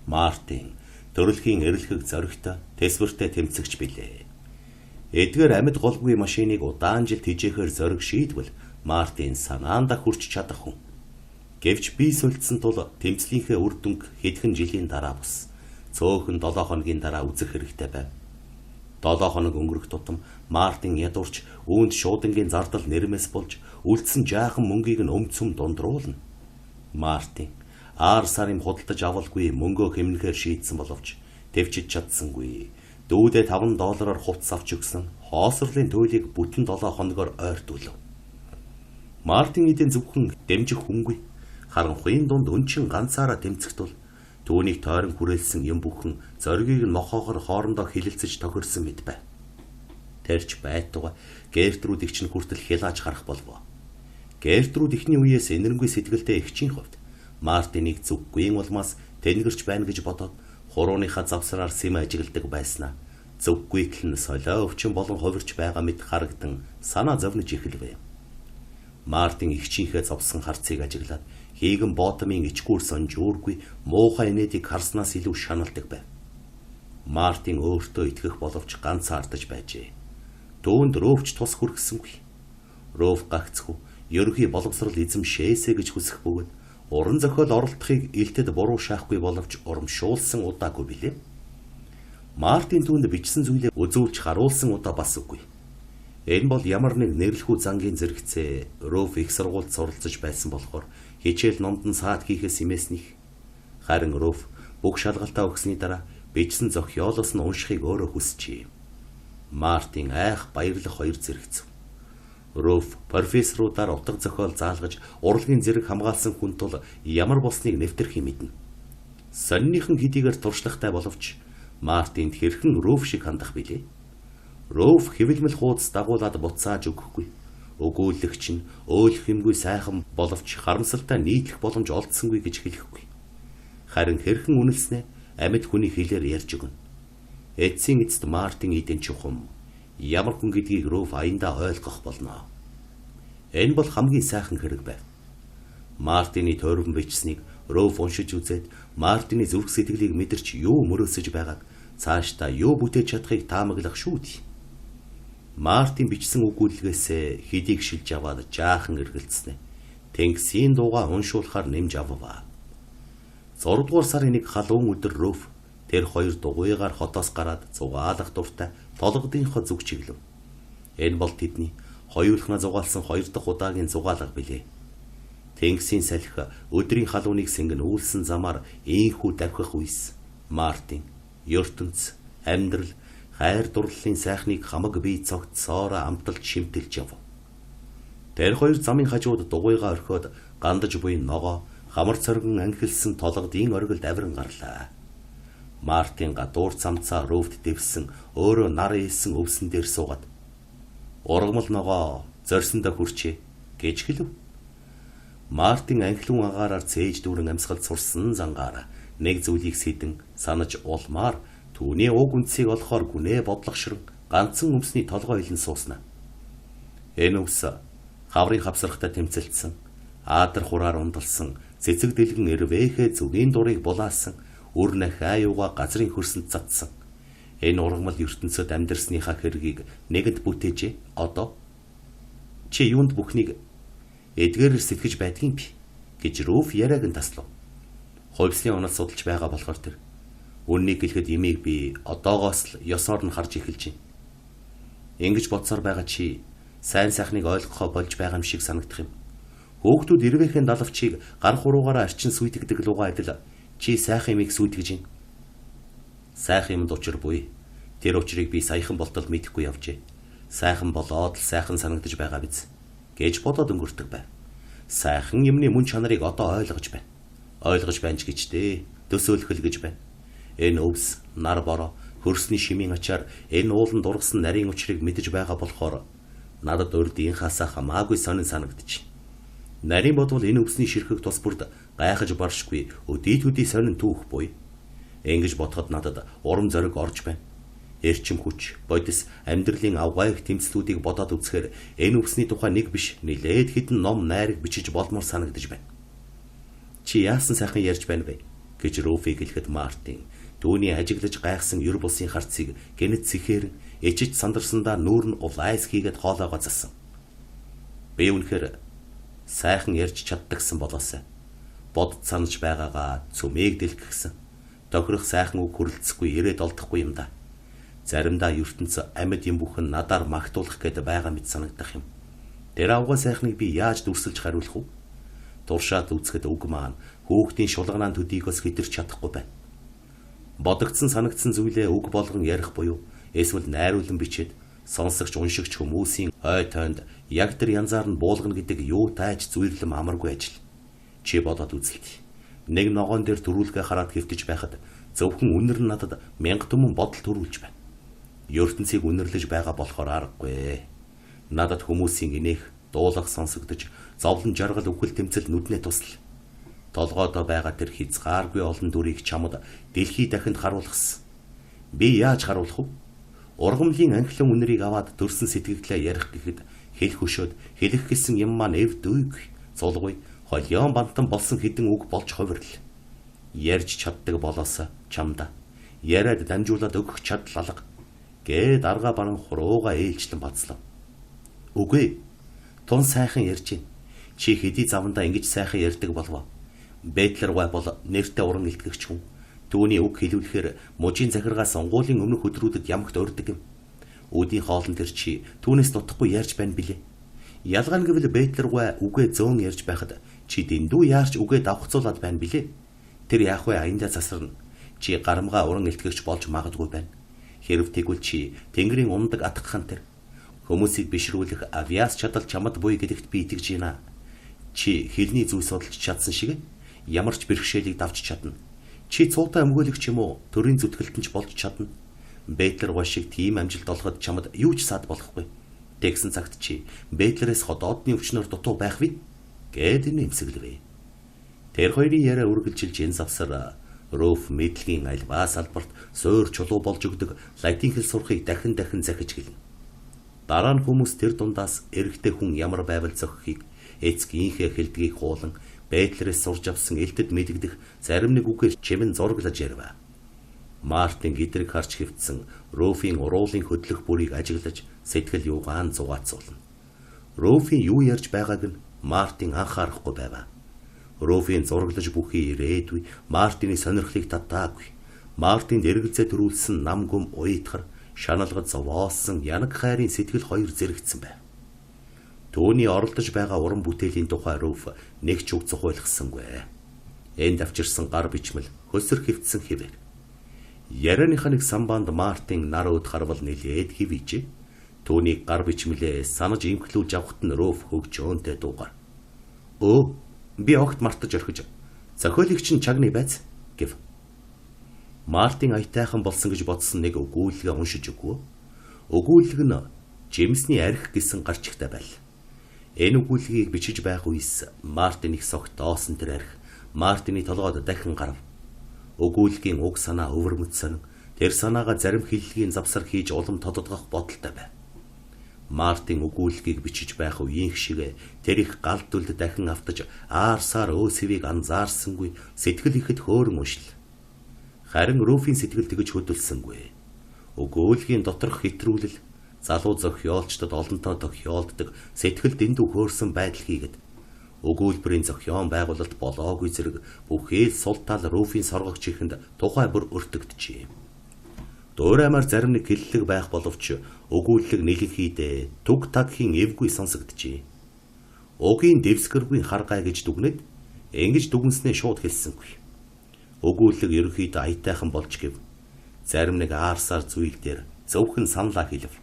Мартин төрөлхийн эрэлхэг зоригтой тэсвэртэй тэмцэгч билээ. Эдгээр амьд голгүй машиныг удаан жил тижээхээр зориг шийдвэл Мартин санаандаа хүрч чадах хүн. Гэвч бие сулдсан тул тэмцлийнхээ үр дүнг хэдхэн жилийн дараа бус. Цөөхөн 7 хоногийн дараа үзэх хэрэгтэй байв. 7 хоног өнгөрөх тутам Мартин ядуурч үүнд шуудангийн зардал нэрмэс болж үлдсэн жаахан мөнгийг нь өмцөм дундруулна. Мартин сарын худалдаж авалгүй мөнгөө хэмнэхээр шийдсэн боловч төвчж чадсангүй. Дүүдээ $5 хувцас авч өгсөн хоосрлын туйлыг бүтэн 7 хоногоор ойртуулв. Мартин эдийн зөвхөн дэмжих хүнгүй. Харанхуйн дунд өнчин ганцаараа тэмцэх тул түүнийг тойрон хүрээлсэн юм бүхэн зоригийг нохоогоор хоорондоо хилэлцэж тохирсон мэт байв. Тэрч байтугай Гертрудыг чинь хүртэл хилааж харах болов. Гертруд ихний үеэс энэрэнгүй сэтгэлтэй эгчийн хувьд Мартиныг зүггүй улмаас тэнгэрч байна гэж бодоод хурууныхаа завсраар сэм ажигладаг байснаа зүггүйтэл нь солио өвчин болон хувирч байгаа мэт харагдан санаа зовниж эхэлвэ. Мартин эгчийнхээ зовсон харцыг ажиглаад хийгэн ботомын ичгүүр сонжуургүй муухай инээдийг харснаас илүү шаналдаг байв. Мартин өөртөө итгэх боловч ганцаардаж байжээ. Түүнд Рөвч тус хүргэсэнгүй. Ров гагцхүү ерөнхий боловсрал эзэмшээсэ гэж хүсэх бөгөөд уран зохиол оролдохыг илтэд буруу шаахгүй боловч урамшуулсан удаагүй билээ. Мартин түүнд бичсэн зүйлээ үзүүлж харуулсан удаа бас үгүй. Энэ бол ямар нэг нэрлэхүү зангийн зэрэгцээ Ров их сургуульд суралцж байсан болохоор хичээл номдон саад хийхээс имээснийх. Харин Ров бүх шалгалтаа өгсөний дараа бичсэн зохиолоос нь уншихыг өөрөө хүсчихээ. Мартин айх баярлах хоёр зэрэгцв. Ров профессорудаар утга зохиол заалгаж урлагийн зэрэг хамгаалсан хүн тул ямар болсныг нэвтэрхий мэднэ. Сонирхын хэдийгээр туршлагатай боловч Мартинд хэрхэн Ров шиг хандах билээ. Ров хэвлэмэл хуудас дагуулад буцааж өгөхгүй. Өгүүлэгч нь өөлөх юмгүй сайхан боловч харамсалтай нийтлэх боломж олдсонгүй гэж хэлэхгүй. Харин хэрхэн үнэлснэ амьд хүний хэлээр ярьж өгнө. Эцсийн эцэст Мартин эдийн чухам ямар хүн гэдгийг Ров аяндаа ойлгох болно. Энэ бол хамгийн сайхан хэрэг байв. Мартины тойрон бичсэнийг Ров уншиж үзээд Мартины зүрх сэтгэлийг мэдэрч юу мөрөөсөж байгааг цаашдаа юу бүтээж чадахыг таамаглах шүү дээ. Мартин бичсэн өгүүлэлгээс хэдийг шилж аваад жаахан эргэлцснэ. Тэнгисийн дуугаа уншуулахаар нэмж авваа. 6 дугаар сарын 1 халуун өдөр Ров тэр хоёр дугуйгаар хотоос гараад зугаалах дуртай толгодынхоо зүг чиглэв. Энэ бол тэдний хоёулахна зугаалсан 2 дахь удаагийн зугаалга билээ. Тэнгисийн салхи өдрийн халууныг сэнгэн үүлсэн замаар ийхүү давхих үйс. Мартин ертөнц амьдрал хайр дурлалын сайхныг хамаг бие цогцоороо амталж шимтэлж яв. Тэр хоёр замын хажууд дугуйгаа орхиод гандаж буй ногоо хамар цоргон ангилсан толгодын оргилд авиран гарлаа. Мартин гадуур цамцаа Ровд дэвсэн өөрөө нар ийсэн өвсөн дээр суугаад ургамал ногоо зорьсондоо хүрчээ гэж хэлв. Мартин анхлын агаараар цээж дүүрэн амьсгал сурсан зангаар нэг зүйлийг сэдэн санаж улмаар түүний уг үнцийг олохоор гүнээ бодлогошрон ганцхан өмсний толгой илэн суусна. Энэ өвс хаврын хавсрахтай тэмцэлдсэн, аадар хураар ундалсан, цэцэг дэлгэн эрвэхэ зүгийн дурыг булаасан, үр нах аюуга газрын хөрсөнд цацсан. Энэ ургамал ертөнцөд амьдрсныхаа хэргийг нэгэнд бүтээжээ. Одоо чи юунд бүхнийг эдгээрээр сэтгэж байдгийн би гэж Ров яриаг нь таслав. Хувьсны онол судалж байгаа болохоор тэр үннийг гэлэхэд имийг би одоогоос л ёсоор нь харж эхэлж байна. Ингэж бодсоор байгаа чи сайн сайхныг ойлгохоо болж байгаа юм шиг санагдах юм. Хөөгтүүд ирвэхэн далавчийг гар хуруугаараа арчин сүйтгэдэг лугаа адил чи сайхан имийг сүйтгэж байна. Сайхан юмд учир буй. Тэр учрыг би саяхан болтол мэдэхгүй явжээ. Сайхан болоод л сайхан санагдаж байгаа биз гэж бодоод өнгөрдөг байв. Сайхан юмны мөн чанарыг одоо ойлгож байна. Ойлгож байна ч гэжтэй төсөөлөх гэж байна. Энэ өвс, нар бороо, хөрсний шимийн ачаар энэ ууланд дургасан нарийн учрыг мэдэж байгаа болохоор надад урдийнхаасаа хамаагүй сонин санагдчих. Нарийн бодвол энэ өвсний ширхэг тус бүрд гайхаж баршгүй өдий төдий сонин түүх буй. Ингэж бодоход надад урам зориг орж байна. Эрчим хүч, бодис, амьдралын авгайх тэмцлүүдийг бодоод үзэхээр энэ үгсний тухай нэг биш нилээд хэдэн ном найраг бичиж болмоор санагдаж байна. Чи яасан сайхан ярьж байна вэ? Гэж Руфиг хэлэхэд Мартин түүний ажиглаж гайхсан ер бусын харцыг гэнэт сэхээр ичиж сандарсандаа нүүр нь улайс хийгээд хоолоогоо засан. Би үнэхээр сайхан ярьж чаддагсан болоосай. Бодд санаж байгаагаа цүмээг дэлгэхсэн. Тохирох сайхан үг хүрлцэхгүй ирээд олдохгүй юм да. Заримдаа ертөнц амьд юм бүхэн надаар магтуулах гээд байгаа мэт санагдах юм. Тэр авгаа сайхныг би яаж дүрсэлж хариулах вэ? Туршаад үзэхэд үг маань хүүхдийн шулганаан төдийгөөс хэтэрч чадахгүй байна. Бодогдсон санагдсан зүйлээ үг болгон ярих буюу эсвэл найруулан бичээд сонсогч уншигч хүмүүсийн ой тойнд яг тэр янзаар нь буулгана гэдэг юу тааж зүэрлэм амаргүй ажил. Чи бодоод үзэлт. Нэг ногоон дээр төрүүлгээ хараад хэвтэж байхад зөвхөн үнэр нь надад 1000 түмэн бодол төрүүлж байна. ертөнцийг үнэрлэж байгаа болохоор аргагүй. Надад хүмүүсийн инех, дуулах сонсогдож, зовлон жаргал үхэл тэмцэл нүднээ тусал. Толгойдоо байгаа тэр хязгааргүй олон дүрийг чамд дэлхий дахинд харуулгасан. Би яаж харуулах вэ? Ургамлын анхлан үнэрийг аваад төрсөн сэтгэлдээ ярих гэхэд хэл хөшөөд хэлэх гэсэн юм маань эв дүйг, цулгүй, холион бантан болсон хэдэн үг болж хувирл. Ярьж чаддаг болоосо чамда. Яриад дамжуулаад өгөх чадал алга. Гээд арга баран хурууга ээлжлэн бацлаа. Үгүй. Тун сайхан ярьж гин. Чи хэдий завандаа ингэж сайхан ярьдаг болов. Бэтлер гой бол нэртэй уран илтгэгч хүн. Түүний үг хэлүүлэхээр мужийн захиргаа сонгуулийн өмнөх өдрүүдэд ямагт урддаг юм. Үүдийн хоолн тэр чи түүнээс дутхгүй ярьж байна билээ. Ялгаан гэвэл Бэтлер гой үгээ зөөн ярьж байхад чи дэндүү яарч үгээ давхцуулаад байна билээ. Тэр яах вэ аяндаа засарна. Чи гарамгаа уран илтгэгч болж магадгүй байна. Хэрв тэгвэл чи Тэнгэрийн ундаг атгахын тэр хүмүүсийг бишрүүлэх авиас чадал чамд буй гэдэгт би итгэж байна. Чи хэлний зүйлс судалж чадсан шиг ямар ч бэрхшээлийг давж чадна. Чи цуутай өмгөөлөгч юм уу? Төрийн зүтгэлтэнч болж чадна. Бэтлер гой шиг тийм амжилт олоход чамд юу ч сад болохгүй. Тэгсэн цагт чи Бэтлерээс ходоодны өвчнөр дутуу байх вэ? Гээд нэмсэглэвэ. Тэр хоёрын яриа үргэлжилж энэ завсар Руф мэдлэгийн альбаа салбарт суур чулуу болж өгдөг латин хэл сурахыг дахин захиж гэлнэ. Дараа нь хүмүүс тэр дундаас эрэгтэй хүн ямар байвал зохихыг эцгийнхээ хэлдгийг хуулан Бэтлерээс сурж авсан элтэд мэдэгдэх зарим нэг үгээр чимэн зурглаж ярив. Мартин гэдрэг харж хэвтсэн Руфийн уруулын хөдлөх бүрийг ажиглаж сэтгэл юугаан зугаацуулна. Руфийн юу ярьж байгааг нь Мартин анхаарахгүй байв. Руфийн зураглаж бүхий ирээдүй Мартины сонирхлыг татаагүй. Мартинд эргэлзээ төрүүлсэн нам гүм уйтгар шаналгад зовоосон янаг хайрын сэтгэл хоёр зэрэгцсэн байв. Төвний оролдож байгаа уран бүтээлийн тухай Руф нэг ч үг зохиолгосонгүй. Энд авчирсан гар бичмэл хөсөр хэвтсэн хэвээр. Ярианыхаа нэг самбанд Мартин нар өд харвал нэлээд хэвийжээ. Төвний гар бичмэлээ санаж имхлүүлж авахт нь Руф хөгжөөнтэй дуугар. Өө, би огт мартаж орхиж. Зохиолыгч нь чагны байц гэв. Мартин аятайхан болсон гэж бодсон нэг өгүүлэлгээ уншиж өгөө. Өгүүлэг нь жимсний арх гэсэн гарчигтай байл. Энэ өгүүлгийг бичиж байх үес Мартин их согтоосон тэр арх Мартины толгойд дахин гарав. Өгүүлгийн уг санаа өвөрмөцсөн. Тэр санаага зарим хэллэгийн завсар хийж улам тодотгох бодолтой байв. Мартин өгүүлгийг бичиж байх үеийн шиг тэр их галт дүлд дахин автаж аарсаар өөсвийг анзаарсангүй сэтгэл ихэд хөөрөн уншил. Харин Руфийн сэтгэл тэгж хөдөлсөнгүй. Өгүүлгийн доторх хэтрүүлэл залуу зохиолчдод олонтоо тохиолддог сэтгэл дэндүү хөөрсөн байдал хийгээд өгүүлбэрийн зохион байгуулалт болоогүй зэрэг бүхэл сул тал Руфийн соргогч ихэнд тухай бүр өртөгдөжээ. Дуураймаар зарим нэг хэллэг байх боловч өгүүлэг нэлэнхийдээ түг тагхийн эвгүй сонсогдожээ. Угийн дэвсгэргүй хар гай гэж дүгнээд ингэж дүгнснээ шууд хэлсэнгүй. Өгүүлэг ерөнхийдөө аятайхан болж гэв. Зарим нэг аарсаар зүйл дээр зөвхөн саналаа хэлв.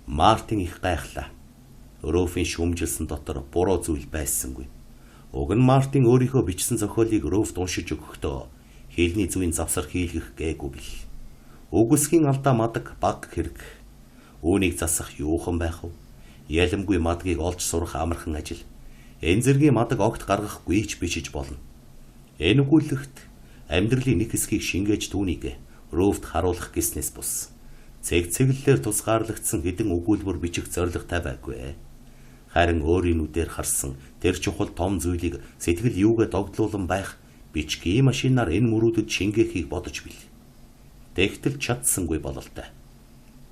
Мартин их гайхлаа. Руфийн шүмжилсэн дотор буруу зүйл байсангүй. Уг нь Мартин өөрийнхөө бичсэн зохиолыг Руфт уншиж өгөхдөө хэлний зүйн завсар хийлгэх гээгүй бил. Үгсгийн алдаа мадаг баг хэрэг. Үүнийг засах юухан байх вэ? Ялэмгүй мадгийг олж сурах амархан ажил. Энэ зэргийн мадаг огт гаргахгүй ч бичиж болно. Энэ өгүүлэгт амьдралын нэг хэсгийг шингээж түүнийг Руфт харуулах гэснээс бус. цэглэлээр тусгаарлагдсан хэдэн өгүүлбэр бичих зорилготой байггүй. Харин өөрийн нүдээр харсан тэр чухал том зүйлийг сэтгэл юугээ догдлуулан байх бичгийн машинаар энэ мөрүүдэд шингээхийг бодож бил. Тэгтэл чадсангүй бололтой.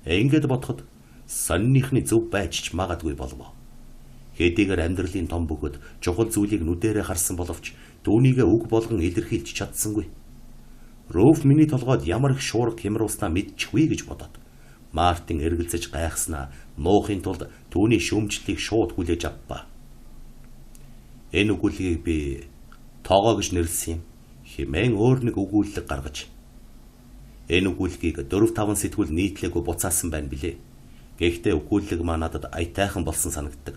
Ингээд бодоход сонныхны зөв байж ч магадгүй болов. Хэдийгээр амьдралын том бөгөөд чухал зүйлийг нүдэрээ харсан боловч түүнийгээ үг болгон илэрхийлж чадсангүй. Руф миний толгойд ямар их шуурга хямруулснаа мэдчихвээ гэж бодоод Мартин эргэлзэж гайхснаа нуухын тулд түүний шүүмжлэлийг шууд хүлээж авбаа. Энэ өгүүлгийг би тоогоо гэж нэрлсэн юм. Хэмээн өөр нэг өгүүлэг гаргаж. Энэ өгүүлгийг 4-5 сэтгүүл нийтлээгүй буцаасан байна билээ. Гэхдээ өгүүлэг маа надад аятайхан болсон санагддаг.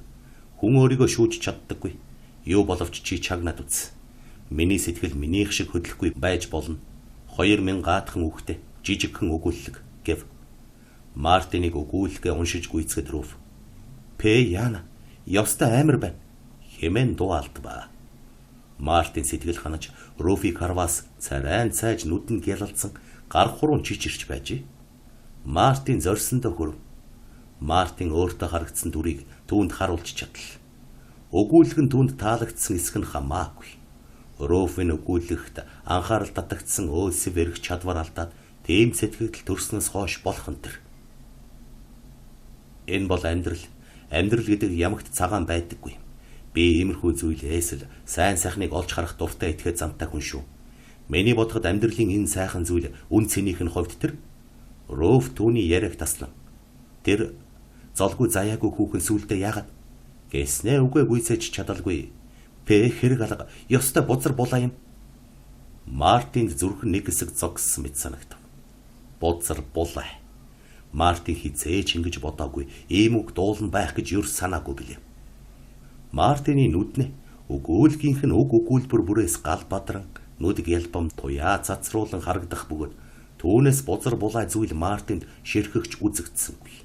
Хүн өөрийгөө шүүж чаддаггүй. Юу боловч чи чагнаад үз. Миний сэтгэл минийх шиг хөдлөхгүй байж болно. 2000 гаатхан үхтэй жижигхэн өгүүлэг гэв. Мартиныг өгүүлгээ уншиж гүйцэхэд Руф. Яна, ёстой амар байна. Хэмээн дуу алдбаа. Мартин сэтгэл ханаж Руфийг харваас царайн цайж нүдэн гялалцсан гар хуруунд чичирч байжээ. Мартин зорьсондоо хөрв. Мартин өөртөө харагдсан дүрийг түүнд харуулж чадлаа. Өгүүлэг нь түүнд таалагдсан эсэх нь хамаагүй. Руфын өгүүлэгт анхаарал татагдсан өөсөв эрх чадвар алдаад тийм сэтгэл төрснөөс хойш болох нь тэр. Энэ бол амьдрал. Амьдрал гэдэг ямагт цагаан байдаггүй. Би иймэрхүү зүйлээс л сайн сайхныг олж харах дуртай итгэхэд замтай хүн шүү. Миний бодоход амьдралын энэ сайхан зүйл үн цэнийх нь хувьд тэр. Руф түүний яриаг таслан. Тэр золгүй заяагүй хүүхэн сүулдэ яагаад гэснээ үгээ гүйцээж чадалгүй. Хэрэг алга ёстой бузар булаа юм. Мартинд зүрх нэг хэсэг зогссон мэт санагдав. Бузар булаа. Мартин хизээч ингэж бодоогүй. Ийм үг дуулан байх гэж юр санаагүй билээ. Мартины нүднэ өгүүлгийнх нь үг өгүүлбэр бүрээс гал бадран нүд ялбам туяа цацруулан харагдах бөгөөд түүнээс бузар булаа зүйл Мартинд ширхэгч үзэгдсэнгүй.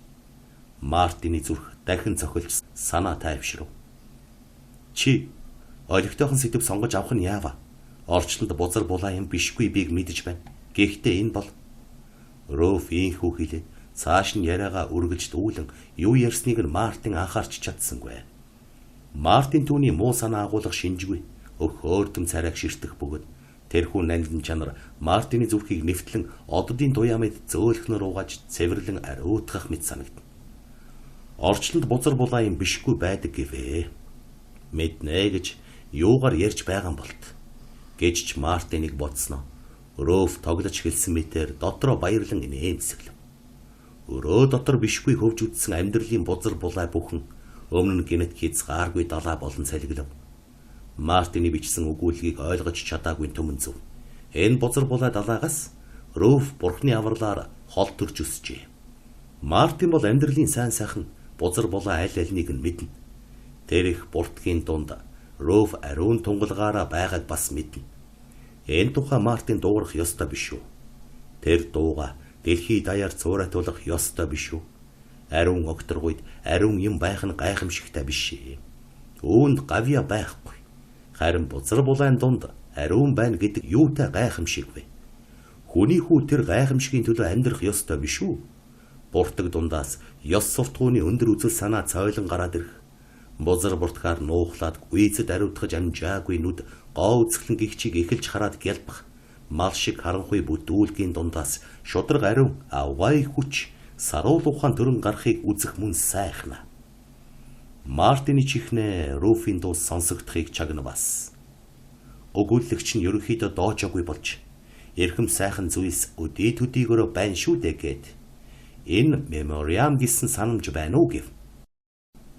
Мартины зүрх дахин цохилж санаа тайвшрав. Чи олигтойхон сэдв сонгож авах нь яава? Орчлонд бузар булаа юм бишгүй бийг мэдэж байна. Гэхдээ энэ бол Руф ийхүү хэлээ. Цааш нь яриагаа үргэлж дүүлэн юу ярьсныг нь Мартин анхаарч чадсангүй. Мартин түүний муу санаа агуулга шинжгүй. Өхөөрдөм царайг ширтэх бөгөөд тэрхүү нандин чанар Мартины зүрхийг нэвтлэн оддын туяа мэд зөөлхнөр угааж цэвэрлэн ариутгах мэт санагдана. Орчлонд бузар булаа юм бишгүй байдаг гэвэ. Мэднэ гэж юугаар ярьж байгаа юм болт. Гэж ч Мартиныг бодсноо. Руф тоглож хэлсэн мэтэр дотроо баярлан инээмсэглэв. Өрөө дотор бишгүй хөвж үтсэн амьдралын бузар булаа бүхэн өмнө нь гинэт хязгааргүй далаа болон салгилав. Мартины бичсэн өгүүлгийг ойлгож чадаагүй түмэн зөв. Энэ бузар булаа далаагаас Руф бурхны авралаар хол төрж өсжээ. Мартин бол амьдралын сайн сайхан бузар булаа аль альнийг нь мэднэ. Тэр их буртгийн дунд Руф ариун тунгалгаараа байгааг бас мэднэ. Энэ тухай Мартин дуурах ёстой биш үү? Тэр дууга дэлхий даяар цуурайтуулах ёстой биш үү? Ариун огторгойд ариун юм байх нь гайхамшигтай биш ээ. Үүнд гавья байхгүй. Харин бузар булаан дунд ариун байна гэдэг юутай гайхамшиг вэ? Хүний хүү тэр гайхамшигын төлөө амьдрах ёстой биш үү? Буртаг дундаас ёс суртахууны өндөр үзэл санаа цойлон гараад ирэх. Бузар буртгаар нуухлаад гүйцэд ариутгаж амжаагүй нүд гоо үзэхлэн гихчийг эхэлж хараад гялбах. Мал шиг харанхуй бүтүүлгийн дундаас шудраг ариун авгай хүч саруул ухаан төрөн гарахыг үзэх мөн сайхна. Мартины чихнэ Руфийн дуу сонсогдохыг чагнавас. Өгүүлэгч нь ерөнхийдөө доожоогүй болж эрхэм сайхан зүйлс өдөө төдийгөрөө байна шүү дээ гэд. Энэ мемориам гэсэн санамж байна уу гэв.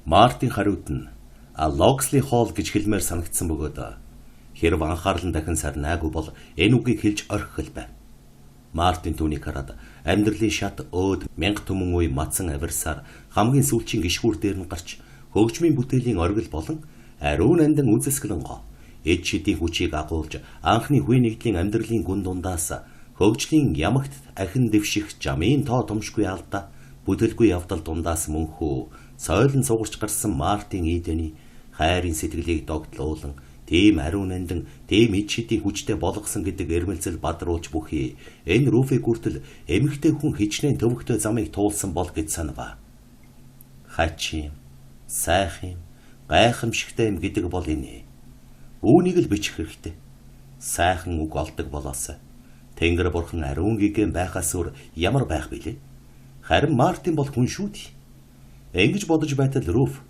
Мартин хариуд нь Локсли Холл гэж хэлмээр санагдсан бөгөөд хэрв анхаарал нь дахин сарнаагүй бол энэ үгийг хэлж орхих байв. Мартин түүнийг хараад амьдралын шат өөд мянга түмэн үе мацсан авирсаар хамгийн сүүлчийн гişгүүр дээр нь гарч хөгжмийн бүтээлийн оргил болон ариун андан үзэсгэлэн гоо эд шидийн хүчийг агуулж анхны хүй нэгдлийн амьдралын гүн дундаас хөгжлийн ямагт ахин дэвших жамын тоо томшгүй алдаа бүдэлгүй явдал дундаас мөнхөө сойлон сугарч гарсан Мартин Идений хайрын сэтгэлийг догтлуулан Тийм ариун нандин, тийм ид шидийн хүчтэй болгосон гэдэг эрмэлзэл бадруулж бүхий. Энэ Руфиг хүртэл эмэгтэй хүн хичнээн төвөгтэй замыг туулсан бол гэж санава. Хачин, сайхан, гайхамшигтай юм гэдэг бол энэ. Үүнийг л бичих хэрэгтэй. Сайхан үг олдог болоосай. Тэнгэр бурхан ариун гэгэн байхаас өөр ямар байх билээ? Харин Мартин бол хүн шүү дээ. Ингэж бодож байтал Руф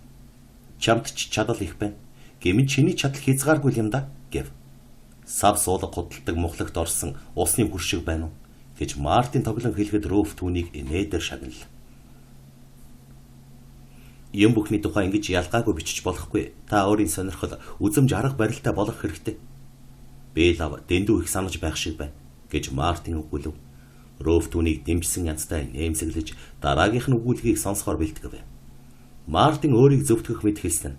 чамд ч чадал их байна. Гэмэд чиний чадал хязгааргүй юм да гэв. Сав суулга худалдаг мухлагт орсон усны хүршиг байна уу гэж Мартин тоглон хэлэхэд Руф түүнийг нээдэр шагнал. Юм бүхний тухай ингэж ялгаагүй бичиж болохгүй. Та өөрийн сонирхол үзэмж арга барилтай болох хэрэгтэй. Би лав дэндүү их санаж байх шиг байна гэж Мартин өгүүлв. Руф түүнийг дэмжсэн янзтай нэмсэглэж дараагийнх нь өгүүлгийг сонсохоор бэлтгэв. Мартин өөрийг зөвтгөх мэд хэлсэн.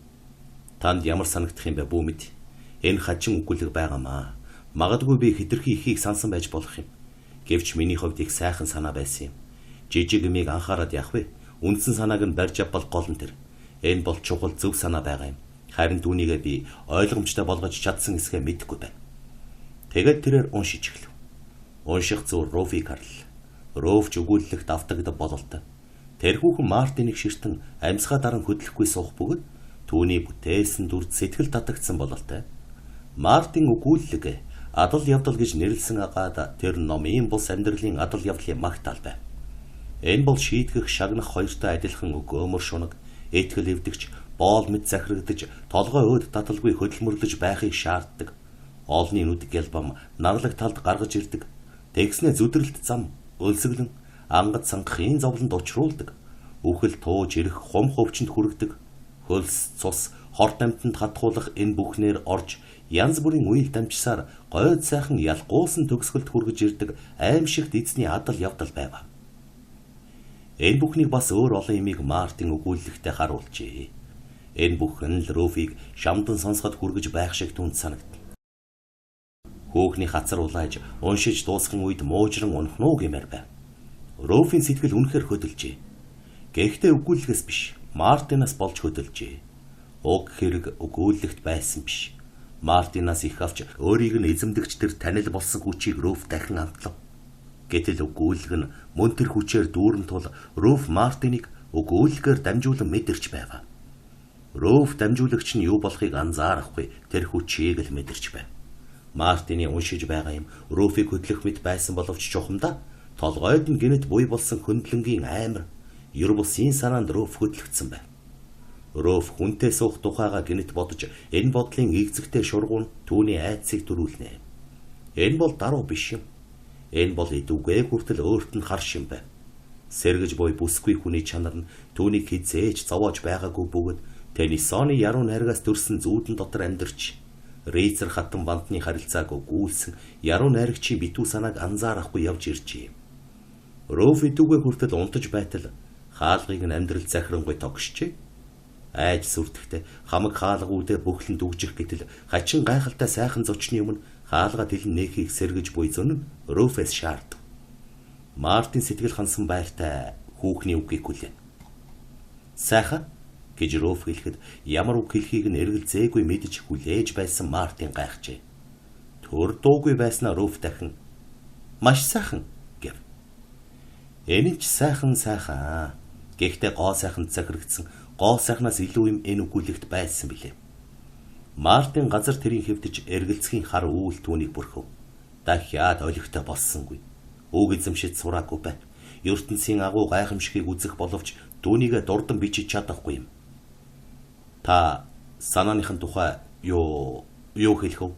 Танд ямар санагдах юм бэ бүү мэд? Энэ хачин өгүүлэг байгаамаа. Магадгүй би хэтэрхий ихийг сансан байж болох юм. Гэвч миний хувьд их сайхан санаа байсан юм. Жижиг юмыг анхаарад явах вэ? Үндсэн санааг нь барьж авбал гол нь тэр. Энэ бол чухал зөв санаа байгаа юм. Харин түүнийгээ би ойлгомжтой болгож чадсан эсгээ мэдэхгүй байна. Тэгээд тэрээр уншиж эхлэв. Унших зур Руфиг харлаа. Руф ч өгүүлэлт автагдав бололтой. Тэрхүүхэн Мартиныг ширтэн амьсгаа даран хөдлөхгүй суух бөгөөд түүний бүтээсэн дүрд сэтгэл татагдсан бололтой. Мартин өгүүлэлэг адал явдал гэж нэрлсэн агаад тэр номын бус амьдралын адал явдлын магтаал байв. Энэ бол шийтгэх шагнах хоёртой адилхан өгөөмөр шунаг, этгэл эвдэгч, боол мэд захирагдж, толгой өөд таталгүй хөдөлмөрлөж байхыг шаарддаг. Олны нүд гялбам нарлаг талд гаргаж ирдэг. Тэгснэ зүдрэлт зам, өлсгөлэн, ангад сангахын зовлонд учруулдаг. Үхэл тууж ирэх хум хөвчөнд хүргэдэг. Хөлс, цус, хорт амтанд хатгуулах энэ бүхнээр орж янз бүрийн үйл дамжсаар гойд сайхан ялгуусан төгсгөлд хүргэж ирдэг аимшигт эзний адал явдал байв. Энэ бүхнийг бас өөр олон юмыг Мартин өгүүлэлтэд харуулжээ. Энэ бүхэн л Руфиг шамдан сонсоход хүргэж байх шиг түнд санагдав. Хөөхний хацар улааж уншиж дуусган үед муужран унах нуу гэмээр байв. Руфийн сэтгэл үнэхээр хөдөлжээ. Гэхдээ өгүүлэлгээс биш, Мартинаас болж хөдөлжээ. Уг хэрэг өгүүлэлт байсан биш. Мартинаас их авч өөрийг нь эзэмдэгч тэр танил болсон хүчийг Руф дахин амтлав. Гэтэл өгүүлэг нь мөн тэр хүчээр дүүрэн тул Руф Мартиныг өгүүлгээр дамжуулан мэдэрч байв. Руф дамжуулагч нь юу болохыг анзаарахгүй тэр хүчийг л мэдэрч байв. Мартины уншиж байгаа юм Руфиг хөдлөх мэт байсан боловч чухамдаа толгойд нь гинэт буй болсон хөндлөнгийн аймар ер бусын санаанд Руф хөдлөгдсөн байв. Руф хүнтэй суух тухайга гинэт бодож энэ бодлын игзэгтэй шургуун түүний айдсыг төрүүлнэ. Энэ бол даруй биш юм. Энэ бол идүүгээ хүртэл өөрт нь хар шим байв. Сэргэж буй бүсгүй хүний чанар нь түүнийг хизээж зовоож байгаагүй бөгөөд Теннисоны яруу найргаас төрсэн зүүдэн дотор амьдарч Рейцер хатан бантны харилцааг өгүүлсэн яруу найрагчийн битүү санааг анзаарахгүй явж иржээ. Руф идүүгээ хүртэл унтаж байтал хаалгыг нь амьдрал захирангуй тогшжээ. Айж сүрдэхтэй хамаг хаалга үүдээ бөхлөн дүгжих гэтэл хачин гайхалтай сайхан зочны өмнө хаалга дэлэн нээхийг сэргэж буй зөн Руфэс шаардв. Мартин сэтгэл хансан байртай хүүхний үгийг хүлээн. Сайхан гэж Руф хэлэхэд ямар үг хэлхийг нь эргэлзээгүй мэдж хүлээж байсан Мартин гайхжээ. Төр дуугүй байснаа Руф дахин маш сайхан гэв. Энэ ч сайхан. Гэхдээ гоо сайханд захирагдсан гоо сайхнаас илүү юм энэ өгүүлэгт байсан билээ. Мартин газар тэрийн хэвдэж эргэлцхийн хар үүл түүнийг бүрхв. Дахиад олигтой болсонгүй. Үг эзэмшиж сураагүй байна. ертөнцийн агуу гайхамшигыг үзэх боловч түүнийгээ дурдан бичиж чадахгүй юм. Та санааныхын тухай юу хэлэх вэ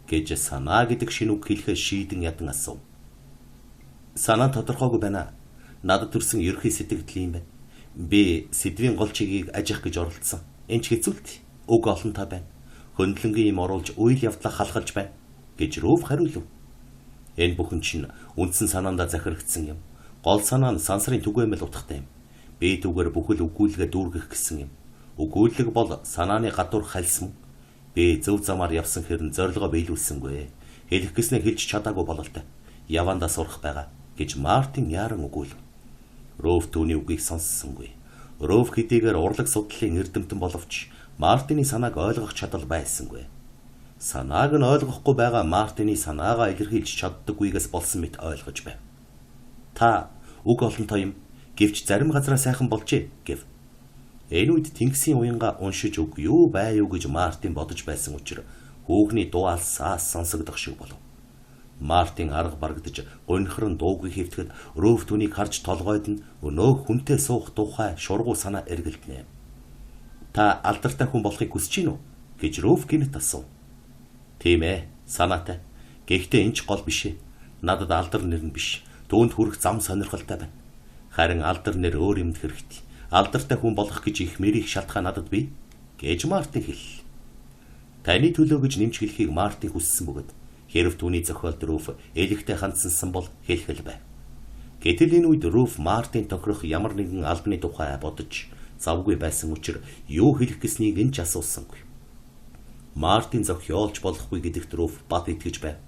гэж санаа гэдэг шинэ үг хэлэхэд шийдэн ядан асуув. Санаа тодорхойгүй байна. Надад төрсэн ерхий сэтгэл юм байна. Би сэдвийн гол чигийг ажих гэж оролдсон. Энэ ч хэцүүлт. Үг олонтой байна. Хөндлөнгийн юм оруулж үйл явдлаа халахалж байна гэж Руф хариулв. Энэ бүхэн чинь үндсэн санаандаа захирагдсан юм. Гол санаа нь сансрын түгээмэл утгатай юм. Би түгээр бүхэл өгүүлгээ дүүргэх гэсэн юм. Өгүүлэг бол санааны гадуур хальсан. Би зөв замаар явсан хэрн зорилгоо биелүүлсэнгүй. Хэлэх гэснээ хэлж чадаагүй бололтой. Явандаа сурах байгаа гэж Мартин яаран өгүүлв. Руф түүний үгийг сонссонгүй. Руф хэдийгээр урлаг судлалын эрдэмтэн боловч Мартины санааг ойлгох чадал байсангүй. Санааг нь ойлгохгүй байгаа Мартины санаагаа илэрхийлж чаддаггүйгээс болсон мэт ойлгож байв. Та үг олонтой юм. Гэвч зарим газараа сайхан болжээ гэв. Энэ үед Тэнгисийн уянга уншиж үг юу бай юу гэж Мартин бодож байсан учраас хүүхний дуу алсаас сонсогдох шиг болов. Мартин арга барагдаж гонхорон дуугүй хэвтгэхэд Руф түүнийг харж толгойд нь өнөө хүнтэй суух тухай шургуу санаа эргэлдэнэ. Та алдартай хүн болохыг хүсэж гин үү гэж Руф гинэт асуув. Тийм ээ, санаатай. Гэхдээ энэ ч гол биш ээ. Надад алдар нэр нь биш. Түүнд хүрэх зам сонирхолтой байна. Харин алдар нэр өөр юмд хэрэгтэй. Алдартай хүн болох гэж их мэрийг шалтгаан надад бий гэж Мартин хэллээ. Таны төлөө гэж нэмж хэлхийг Мартин хүссэн бөгөөд хэрв түүний зохиолд Руф элэгтэй хандсан бол хэлхэл байв. Гэтэл энэ үед Руф Мартин тохирох ямар нэгэн албаны тухай бодож завгүй байсан учраас юу хэлэх гэснийг энэ ч асуусангүй. Мартин зохиолч болохгүй гэдэгт Руф бат итгэж байв.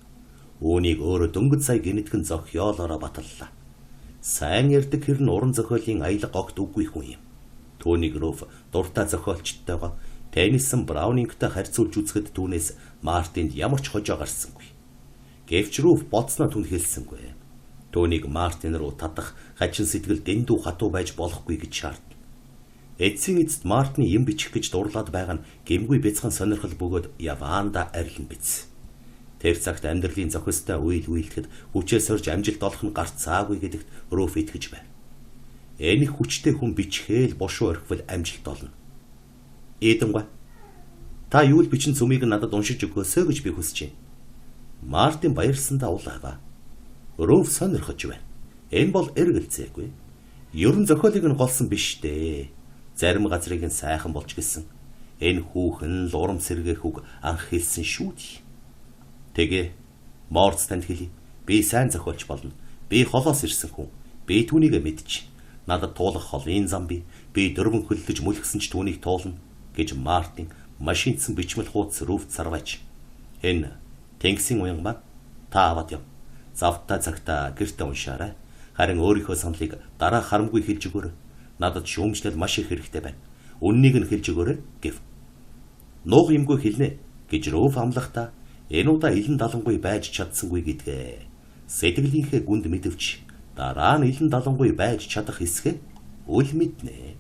Үүнийг өөрөө дөнгөж сая гинэтгэн зохиолоороо баталлаа. Сайн ярддаг хэрн уран зохиолын аялга огт үгүй хүн юм. Түүнийг Руф дуртай зохиолчтойгоо Теннисон Браунингтай харьцуулж үзэхэд түүнээс Мартинд ямар ч хожоо гарсангүй. Гэвч Руф бодсноо түн хэлсэнгүй. Түүнийг Мартин руу татах хачин сэтгэл дэндүү хатуу байж болохгүй гэж шаардна. Эцсийн эцэст Мартины юм бичих гэж дурлаад байгаа нь гэмгүй бяцхан сонирхол бөгөөд яваанда арилна биз. Тэр цагт амьдралын зохистой үйл үйлдэхэд хүчээ сорж амжилт олох нь гарцаагүй гэдэгт Руф итгэж байна. Энэ хүчтэй хүн бичгээл бошуу орхивол амжилт олно. Эдэнгүй. Та юу л бичин цөмийг надад уншиж өгөөсэй гэж би хүсэж байна. Мартин баярлсандаа улаага. Руф сонирхож байна. Энэ бол эргэлзээгүй. Ерөн зохиолыг нь голсон биш дээ. Зарим газрыг нь сайхан болж гисэн. Энэ хүүхэн л урам сэргээх үг анх хэлсэн шүү дээ. Тэгээ Морц танд хэлье. Би сайн зохиолч болно. Би холоос ирсэн хүн. Би түүнийг мэдчих. Надад туулах холын зам бий. Би дөрвөн хөллөж мүлгсэн ч түүнийг туулна гэж Мартин машинцсан бичмэл хуудас Руфт сарваач. Энэ Тэнгисийн уян маань та аваад яв. Завтаа цагтаа гэртээ уншаарай. Харин өөрийнхөө саналыг дараа харамгүй хэлж өгөөрэй. Надад шүүмжлэл маш их хэрэгтэй байна. Үннийг нь хэлж өгөөрэй гэв. Нуух юмгүй хэлнэ гэж Руф амлахдаа энэ удаа илэн далангүй байж чадсангүй гэдгээ сэтгэлийнхээ гүнд мэдвч дараа нь илэн далангүй байж чадах хэсгээ үл мэднэ.